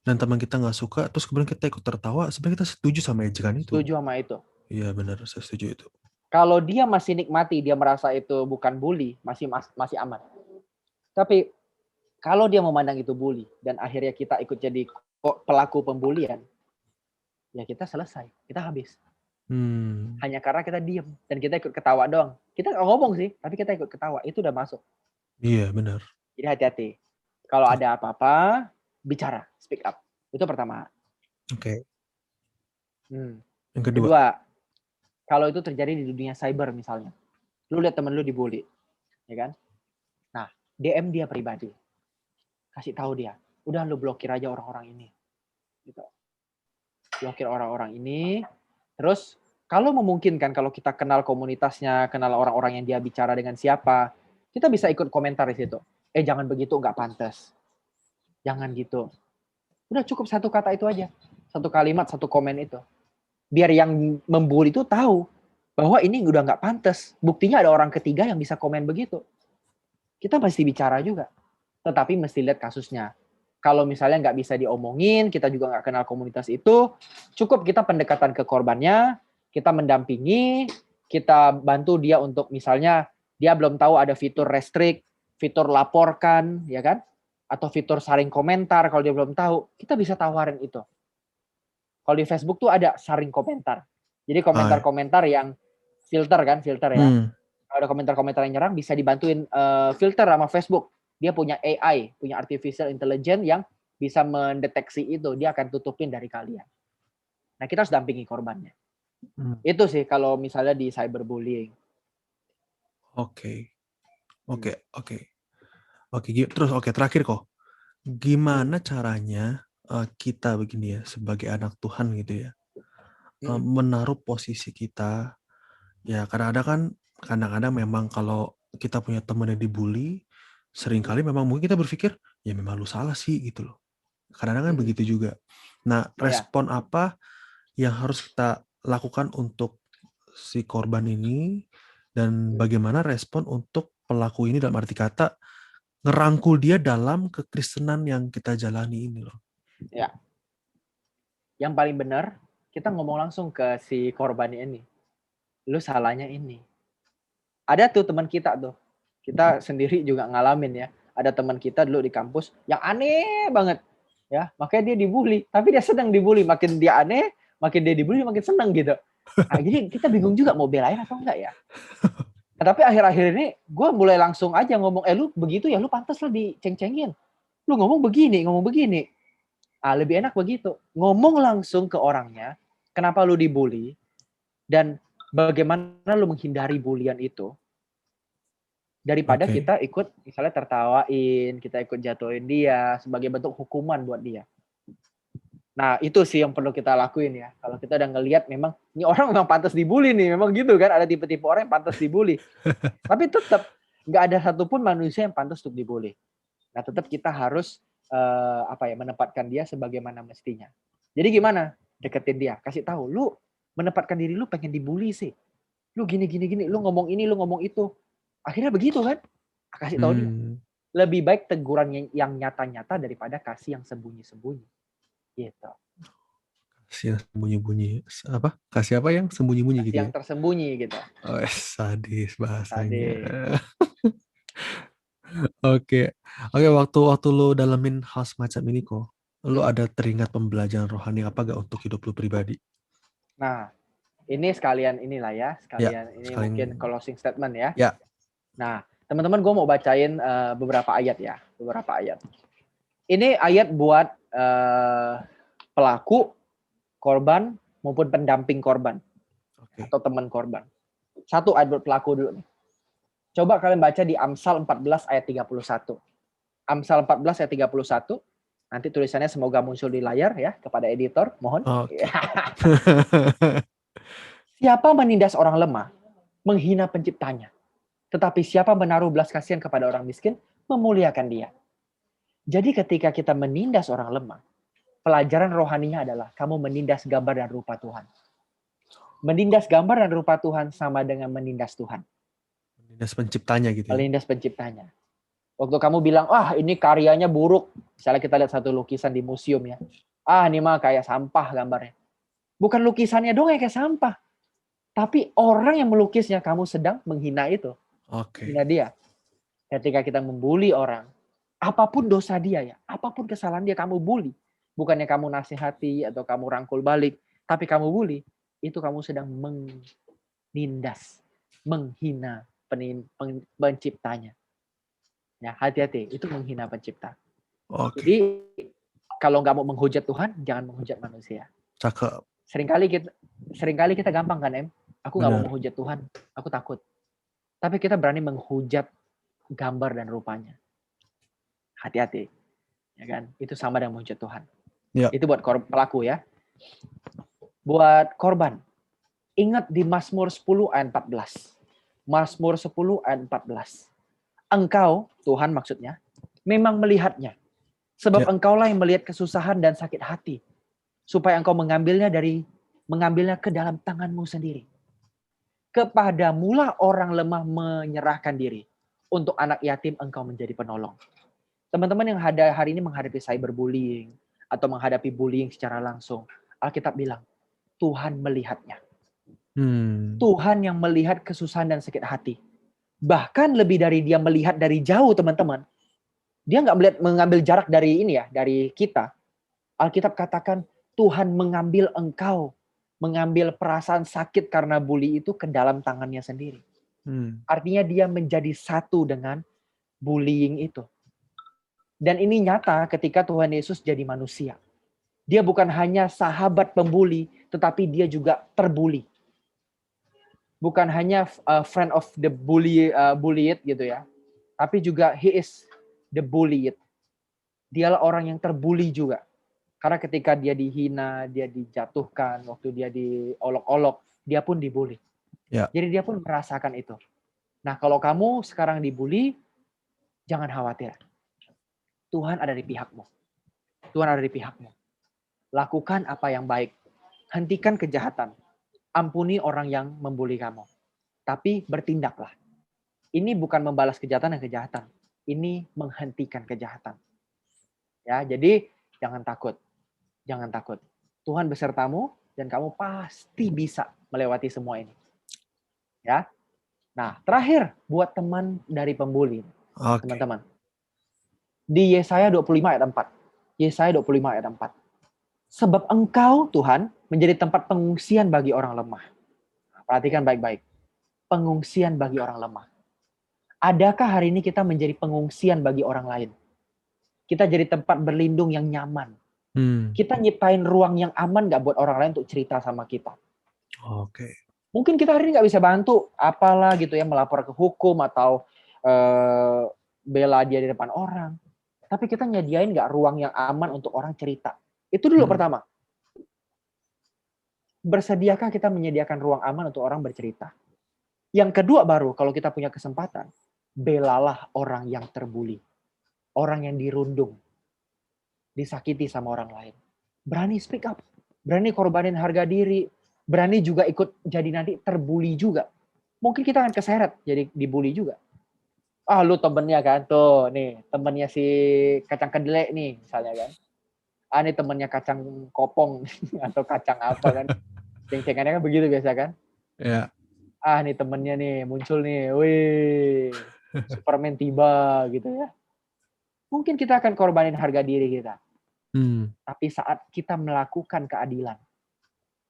dan teman kita nggak suka, terus kemudian kita ikut tertawa, sebenarnya kita setuju sama ejekan itu. Setuju sama itu. Iya benar, saya setuju itu. Kalau dia masih nikmati, dia merasa itu bukan bully, masih aman. Tapi kalau dia memandang itu bully dan akhirnya kita ikut jadi pelaku pembulian, ya kita selesai, kita habis. Hanya karena kita diam dan kita ikut ketawa doang. Kita nggak ngomong sih, tapi kita ikut ketawa, itu udah masuk. Iya benar. Jadi hati-hati. Kalau ada apa-apa, bicara, speak up. Itu pertama. Oke. Yang kedua, kalau itu terjadi di dunia cyber misalnya, lu lihat temen lu dibully, ya kan? Nah, DM dia pribadi, kasih tahu dia, udah lu blokir aja orang-orang ini, gitu. Blokir orang-orang ini, terus kalau memungkinkan, kalau kita kenal komunitasnya, kenal orang-orang yang dia bicara dengan siapa, kita bisa ikut komentar di situ. Jangan begitu, nggak pantas. Jangan gitu. Udah cukup satu kata itu aja, satu kalimat, satu komen itu. Biar yang membuli itu tahu bahwa ini udah nggak pantas. Buktinya ada orang ketiga yang bisa komen begitu. Kita pasti bicara juga. Tetapi mesti lihat kasusnya. Kalau misalnya nggak bisa diomongin, kita juga nggak kenal komunitas itu, cukup kita pendekatan ke korbannya, kita mendampingi, kita bantu dia untuk misalnya dia belum tahu ada fitur restrict, fitur laporkan, ya kan? Atau fitur saring komentar kalau dia belum tahu, kita bisa tawarin itu. Kalau di Facebook tuh ada saring komentar. Jadi komentar-komentar yang filter ya. Kalau ada komentar-komentar yang nyerang bisa dibantuin filter sama Facebook. Dia punya AI, punya artificial intelligence yang bisa mendeteksi itu. Dia akan tutupin dari kalian. Nah, kita harus dampingi korbannya. Itu sih kalau misalnya di cyberbullying. Oke. Terus terakhir kok. Gimana caranya kita begini ya, sebagai anak Tuhan gitu ya, menaruh posisi kita, ya kadang-kadang memang kalau kita punya teman yang dibully, seringkali memang mungkin kita berpikir, ya memang lu salah sih gitu loh. Kadang-kadang begitu juga. Nah, respon apa yang harus kita lakukan untuk si korban ini, dan bagaimana respon untuk pelaku ini dalam arti kata, ngerangkul dia dalam kekristenan yang kita jalani ini loh. Ya. Yang paling benar, kita ngomong langsung ke si korban ini. Lu salahnya ini. Ada tuh teman kita tuh. Kita sendiri juga ngalamin ya. Ada teman kita dulu di kampus yang aneh banget. Ya, makanya dia dibully. Tapi dia sedang dibully. Makin dia aneh, makin dia dibully, makin senang gitu. Nah, jadi kita bingung juga mau belain atau enggak ya. Nah, tapi akhir-akhir ini gue mulai langsung aja ngomong, lu begitu ya, lu pantas lah diceng-cengin. Lu ngomong begini. Lebih enak begitu. Ngomong langsung ke orangnya, kenapa lu dibully, dan bagaimana lu menghindari bulian itu. Daripada kita ikut misalnya tertawain, kita ikut jatuhin dia sebagai bentuk hukuman buat dia. Nah, itu sih yang perlu kita lakuin ya. Kalau kita udah ngelihat memang ini orang memang pantas dibully nih, memang gitu kan, ada tipe-tipe orang yang pantas dibully. Tapi tetap nggak ada satupun manusia yang pantas untuk dibully. Nah, tetap kita harus menempatkan dia sebagaimana mestinya. Jadi gimana? Deketin dia, kasih tahu, lu menempatkan diri lu pengen dibully sih. Lu gini, lu ngomong ini, lu ngomong itu. Akhirnya begitu kan? Kasih tahu dia. Lebih baik teguran yang nyata-nyata daripada kasih yang sembunyi-sembunyi. Gitu. Kasih yang sembunyi-bunyi. Apa? Kasih apa yang sembunyi-bunyi gitu yang tersembunyi gitu. Oh, sadis bahasanya. Sadis. Oke, waktu lu dalamin hal semacam ini kok, lu ada teringat pembelajaran rohani apa gak untuk hidup lu pribadi? Nah, ini sekalian inilah ya, mungkin closing statement ya. Ya. Nah, teman-teman, gue mau bacain beberapa ayat ya, Ini ayat buat pelaku, korban maupun pendamping korban atau teman korban. Satu ayat buat pelaku dulu nih. Coba kalian baca di Amsal 14 ayat 31. Amsal 14 ayat 31. Nanti tulisannya semoga muncul di layar ya kepada editor, mohon. Siapa menindas orang lemah, menghina penciptanya. Tetapi siapa menaruh belas kasihan kepada orang miskin, memuliakan dia. Jadi ketika kita menindas orang lemah, pelajaran rohaninya adalah kamu menindas gambar dan rupa Tuhan. Menindas gambar dan rupa Tuhan sama dengan menindas Tuhan. Menindas penciptanya gitu ya? Menindas penciptanya. Waktu kamu bilang, ini karyanya buruk. Misalnya kita lihat satu lukisan di museum ya. Ini mah kayak sampah gambarnya. Bukan lukisannya doang yang kayak sampah. Tapi orang yang melukisnya kamu sedang menghina itu. Menghina dia. Ketika kita membuli orang, apapun dosa dia ya, apapun kesalahan dia kamu bully. Bukannya kamu nasihati atau kamu rangkul balik. Tapi kamu bully. Itu kamu sedang menindas. Menghina penciptanya. Ya, hati-hati, itu menghina pencipta. Jadi kalau nggak mau menghujat Tuhan, jangan menghujat manusia. Cakep. Seringkali kita gampang kan, Aku nggak mau menghujat Tuhan, aku takut. Tapi kita berani menghujat gambar dan rupanya. Hati-hati, ya kan? Itu sama dengan menghujat Tuhan. Ya. Itu buat pelaku ya. Buat korban, ingat di Mazmur 10 ayat 14. Mazmur 10 ayat 14. Engkau, Tuhan maksudnya, memang melihatnya. Sebab engkaulah yang melihat kesusahan dan sakit hati. Supaya engkau mengambilnya ke dalam tanganmu sendiri. Kepadamulah orang lemah menyerahkan diri. Untuk anak yatim engkau menjadi penolong. Teman-teman yang hari ini menghadapi cyberbullying. Atau menghadapi bullying secara langsung. Alkitab bilang, Tuhan melihatnya. Tuhan yang melihat kesusahan dan sakit hati. Bahkan lebih dari dia melihat dari jauh, teman-teman. Dia nggak mengambil jarak dari dari kita. Alkitab katakan Tuhan mengambil engkau, mengambil perasaan sakit karena bully itu ke dalam tangannya sendiri. Artinya dia menjadi satu dengan bullying itu. Dan ini nyata ketika Tuhan Yesus jadi manusia. Dia bukan hanya sahabat pembuli, tetapi dia juga terbuli. Bukan hanya friend of the bullied gitu ya. Tapi juga he is the bullied. Dialah orang yang terbuli juga. Karena ketika dia dihina, dia dijatuhkan, waktu dia diolok-olok, dia pun dibully. Ya. Jadi dia pun merasakan itu. Nah, kalau kamu sekarang dibully, jangan khawatir. Tuhan ada di pihakmu. Tuhan ada di pihakmu. Lakukan apa yang baik. Hentikan kejahatan. Ampuni orang yang membuli kamu. Tapi bertindaklah. Ini bukan membalas kejahatan dan kejahatan. Ini menghentikan kejahatan. Ya, jadi jangan takut. Jangan takut. Tuhan besertamu dan kamu pasti bisa melewati semua ini. Ya. Nah, terakhir buat teman dari pembuli, Oke. teman-teman. Di Yesaya 25 ayat 4. Yesaya 25 ayat 4. Sebab engkau, Tuhan, menjadi tempat pengungsian bagi orang lemah. Perhatikan baik-baik. Pengungsian bagi orang lemah. Adakah hari ini kita menjadi pengungsian bagi orang lain? Kita jadi tempat berlindung yang nyaman. Kita nyiptain ruang yang aman nggak buat orang lain untuk cerita sama kita. Oke. Mungkin kita hari ini nggak bisa bantu, apalah gitu ya, melapor ke hukum atau bela dia di depan orang. Tapi kita nyediain nggak ruang yang aman untuk orang cerita. Itu dulu pertama. Bersediakah kita menyediakan ruang aman untuk orang bercerita? Yang kedua baru, kalau kita punya kesempatan, belalah orang yang terbuli. Orang yang dirundung. Disakiti sama orang lain. Berani speak up. Berani korbanin harga diri. Berani juga ikut jadi nanti terbuli juga. Mungkin kita akan keseret jadi dibully juga. Ah, lu temennya kan, tuh nih temennya si kacang kedelai nih misalnya kan. Ah, ini temennya kacang kopong atau kacang apa kan. Ceng-cengannya kan begitu biasa kan. Ya. Ah, nih temennya nih muncul nih. Wih, Superman tiba gitu ya. Mungkin kita akan korbanin harga diri kita. Tapi saat kita melakukan keadilan,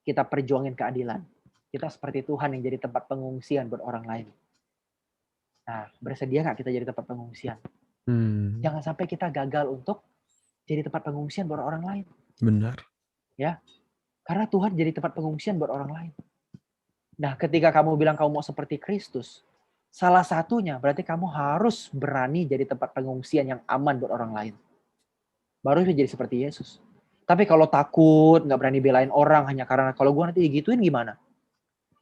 kita perjuangin keadilan, kita seperti Tuhan yang jadi tempat pengungsian buat orang lain. Nah, bersedia nggak kita jadi tempat pengungsian? Jangan sampai kita gagal untuk jadi tempat pengungsian buat orang lain. Benar. Ya, karena Tuhan jadi tempat pengungsian buat orang lain. Nah, ketika kamu bilang kamu mau seperti Kristus, salah satunya berarti kamu harus berani jadi tempat pengungsian yang aman buat orang lain. Baru jadi seperti Yesus. Tapi kalau takut, nggak berani belain orang hanya karena kalau gue nanti digituin gimana?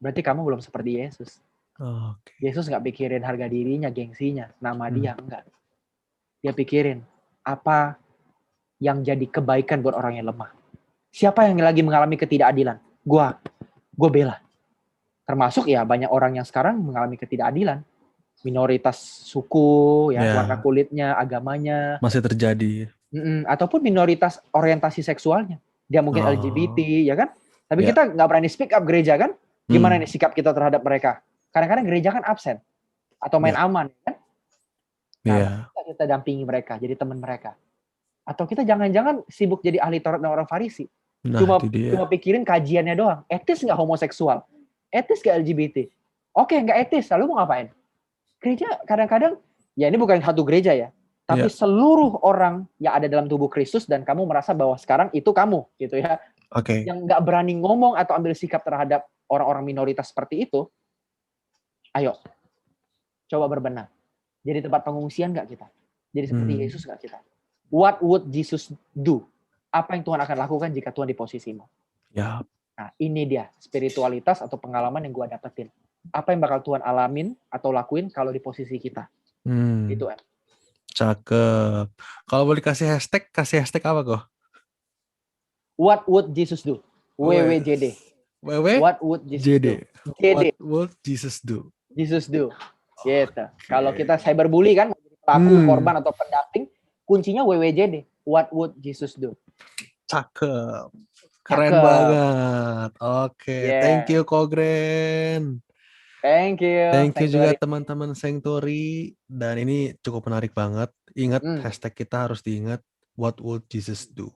Berarti kamu belum seperti Yesus. Yesus nggak pikirin harga dirinya, gengsinya, nama dia, enggak. Dia pikirin apa yang jadi kebaikan buat orang yang lemah. Siapa yang lagi mengalami ketidakadilan? Gue bela. Termasuk ya banyak orang yang sekarang mengalami ketidakadilan. Minoritas suku, ya, warna kulitnya, agamanya. Masih terjadi. Ataupun minoritas orientasi seksualnya. Dia mungkin LGBT, ya kan? Tapi kita nggak berani speak up gereja kan? Gimana nih sikap kita terhadap mereka? Kadang-kadang gereja kan absen. Atau main aman, kan? Nah, kita dampingi mereka, jadi teman mereka. Atau kita jangan-jangan sibuk jadi ahli Taurat dan orang Farisi. Cuma pikirin kajiannya doang. Etis nggak homoseksual? Etis nggak LGBT? Oke, nggak etis. Lalu mau ngapain? Gereja kadang-kadang, ya ini bukan satu gereja ya. Tapi seluruh orang yang ada dalam tubuh Kristus dan kamu merasa bahwa sekarang itu kamu, gitu ya. Yang nggak berani ngomong atau ambil sikap terhadap orang-orang minoritas seperti itu, ayo, coba berbenah. Jadi tempat pengungsian nggak kita? Jadi seperti Yesus nggak kita? What would Jesus do? Apa yang Tuhan akan lakukan jika Tuhan di posisimu? Ya. Nah, ini dia spiritualitas atau pengalaman yang gue dapetin. Apa yang bakal Tuhan alamin atau lakuin kalau di posisi kita? Itu, Cakep. Kalau boleh kasih hashtag apa kok? What would Jesus do? WWJD. What would Jesus do? What would Jesus do? Jesus do. Gitu. Kalau kita cyberbully kan, pelaku, korban atau pendamping, kuncinya WWJD. What would Jesus do? Cakep. Keren banget. Oke. Thank you Kogren. Thank you. Thank you juga teman-teman Sanctuary. Dan ini cukup menarik banget. Ingat hashtag kita harus diingat. What would Jesus do?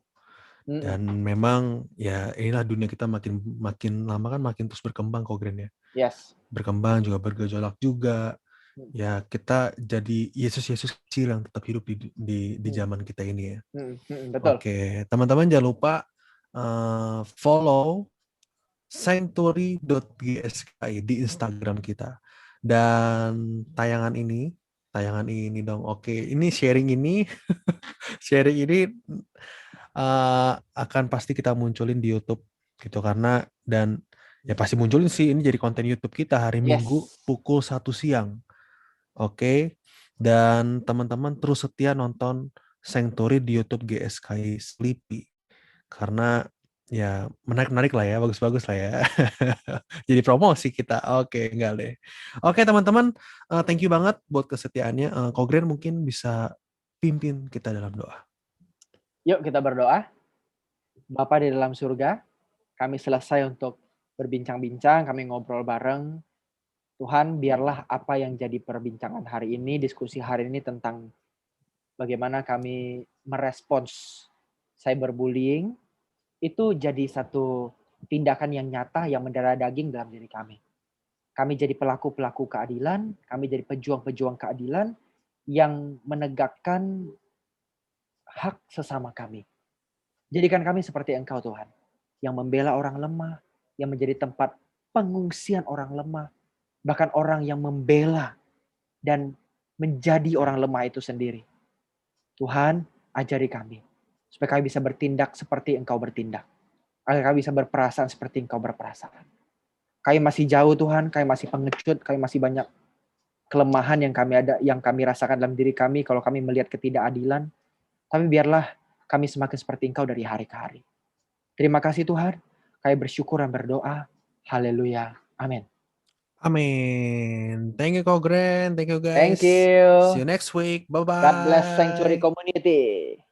Dan memang ya inilah dunia kita makin lama kan makin terus berkembang Kogren ya. Yes. Berkembang juga, bergejolak juga. Ya kita jadi Yesus kecil yang tetap hidup di zaman kita ini ya. Betul. Oke, teman-teman jangan lupa follow sanctuary.gski di Instagram kita. Dan tayangan ini dong. Oke, ini sharing ini akan pasti kita munculin di YouTube gitu karena dan ya pasti munculin sih ini jadi konten YouTube kita hari Minggu pukul 1 siang. Oke. Dan teman-teman terus setia nonton Sanctuary di YouTube GSKI Sleepy. Karena ya menarik lah ya, bagus-bagus lah ya. Jadi promosi kita. Oke, enggak deh. Oke teman-teman, thank you banget buat kesetiaannya. Kogren mungkin bisa pimpin kita dalam doa. Yuk kita berdoa. Bapa di dalam surga, kami selesai untuk berbincang-bincang, kami ngobrol bareng. Tuhan, biarlah apa yang jadi perbincangan hari ini, diskusi hari ini tentang bagaimana kami merespons cyberbullying, itu jadi satu tindakan yang nyata yang mendarah daging dalam diri kami. Kami jadi pelaku-pelaku keadilan, kami jadi pejuang-pejuang keadilan yang menegakkan hak sesama kami. Jadikan kami seperti Engkau Tuhan, yang membela orang lemah, yang menjadi tempat pengungsian orang lemah, bahkan orang yang membela dan menjadi orang lemah itu sendiri. Tuhan, ajari kami, supaya kami bisa bertindak seperti Engkau bertindak. Agar kami bisa berperasaan seperti Engkau berperasaan. Kami masih jauh Tuhan, kami masih pengecut, kami masih banyak kelemahan yang kami rasakan dalam diri kami kalau kami melihat ketidakadilan. Tapi biarlah kami semakin seperti Engkau dari hari ke hari. Terima kasih Tuhan, kami bersyukur dan berdoa. Haleluya. Amin. Amin. Thank you Kogren, thank you guys. Thank you. See you next week. Bye-bye. God bless Sanctuary Community.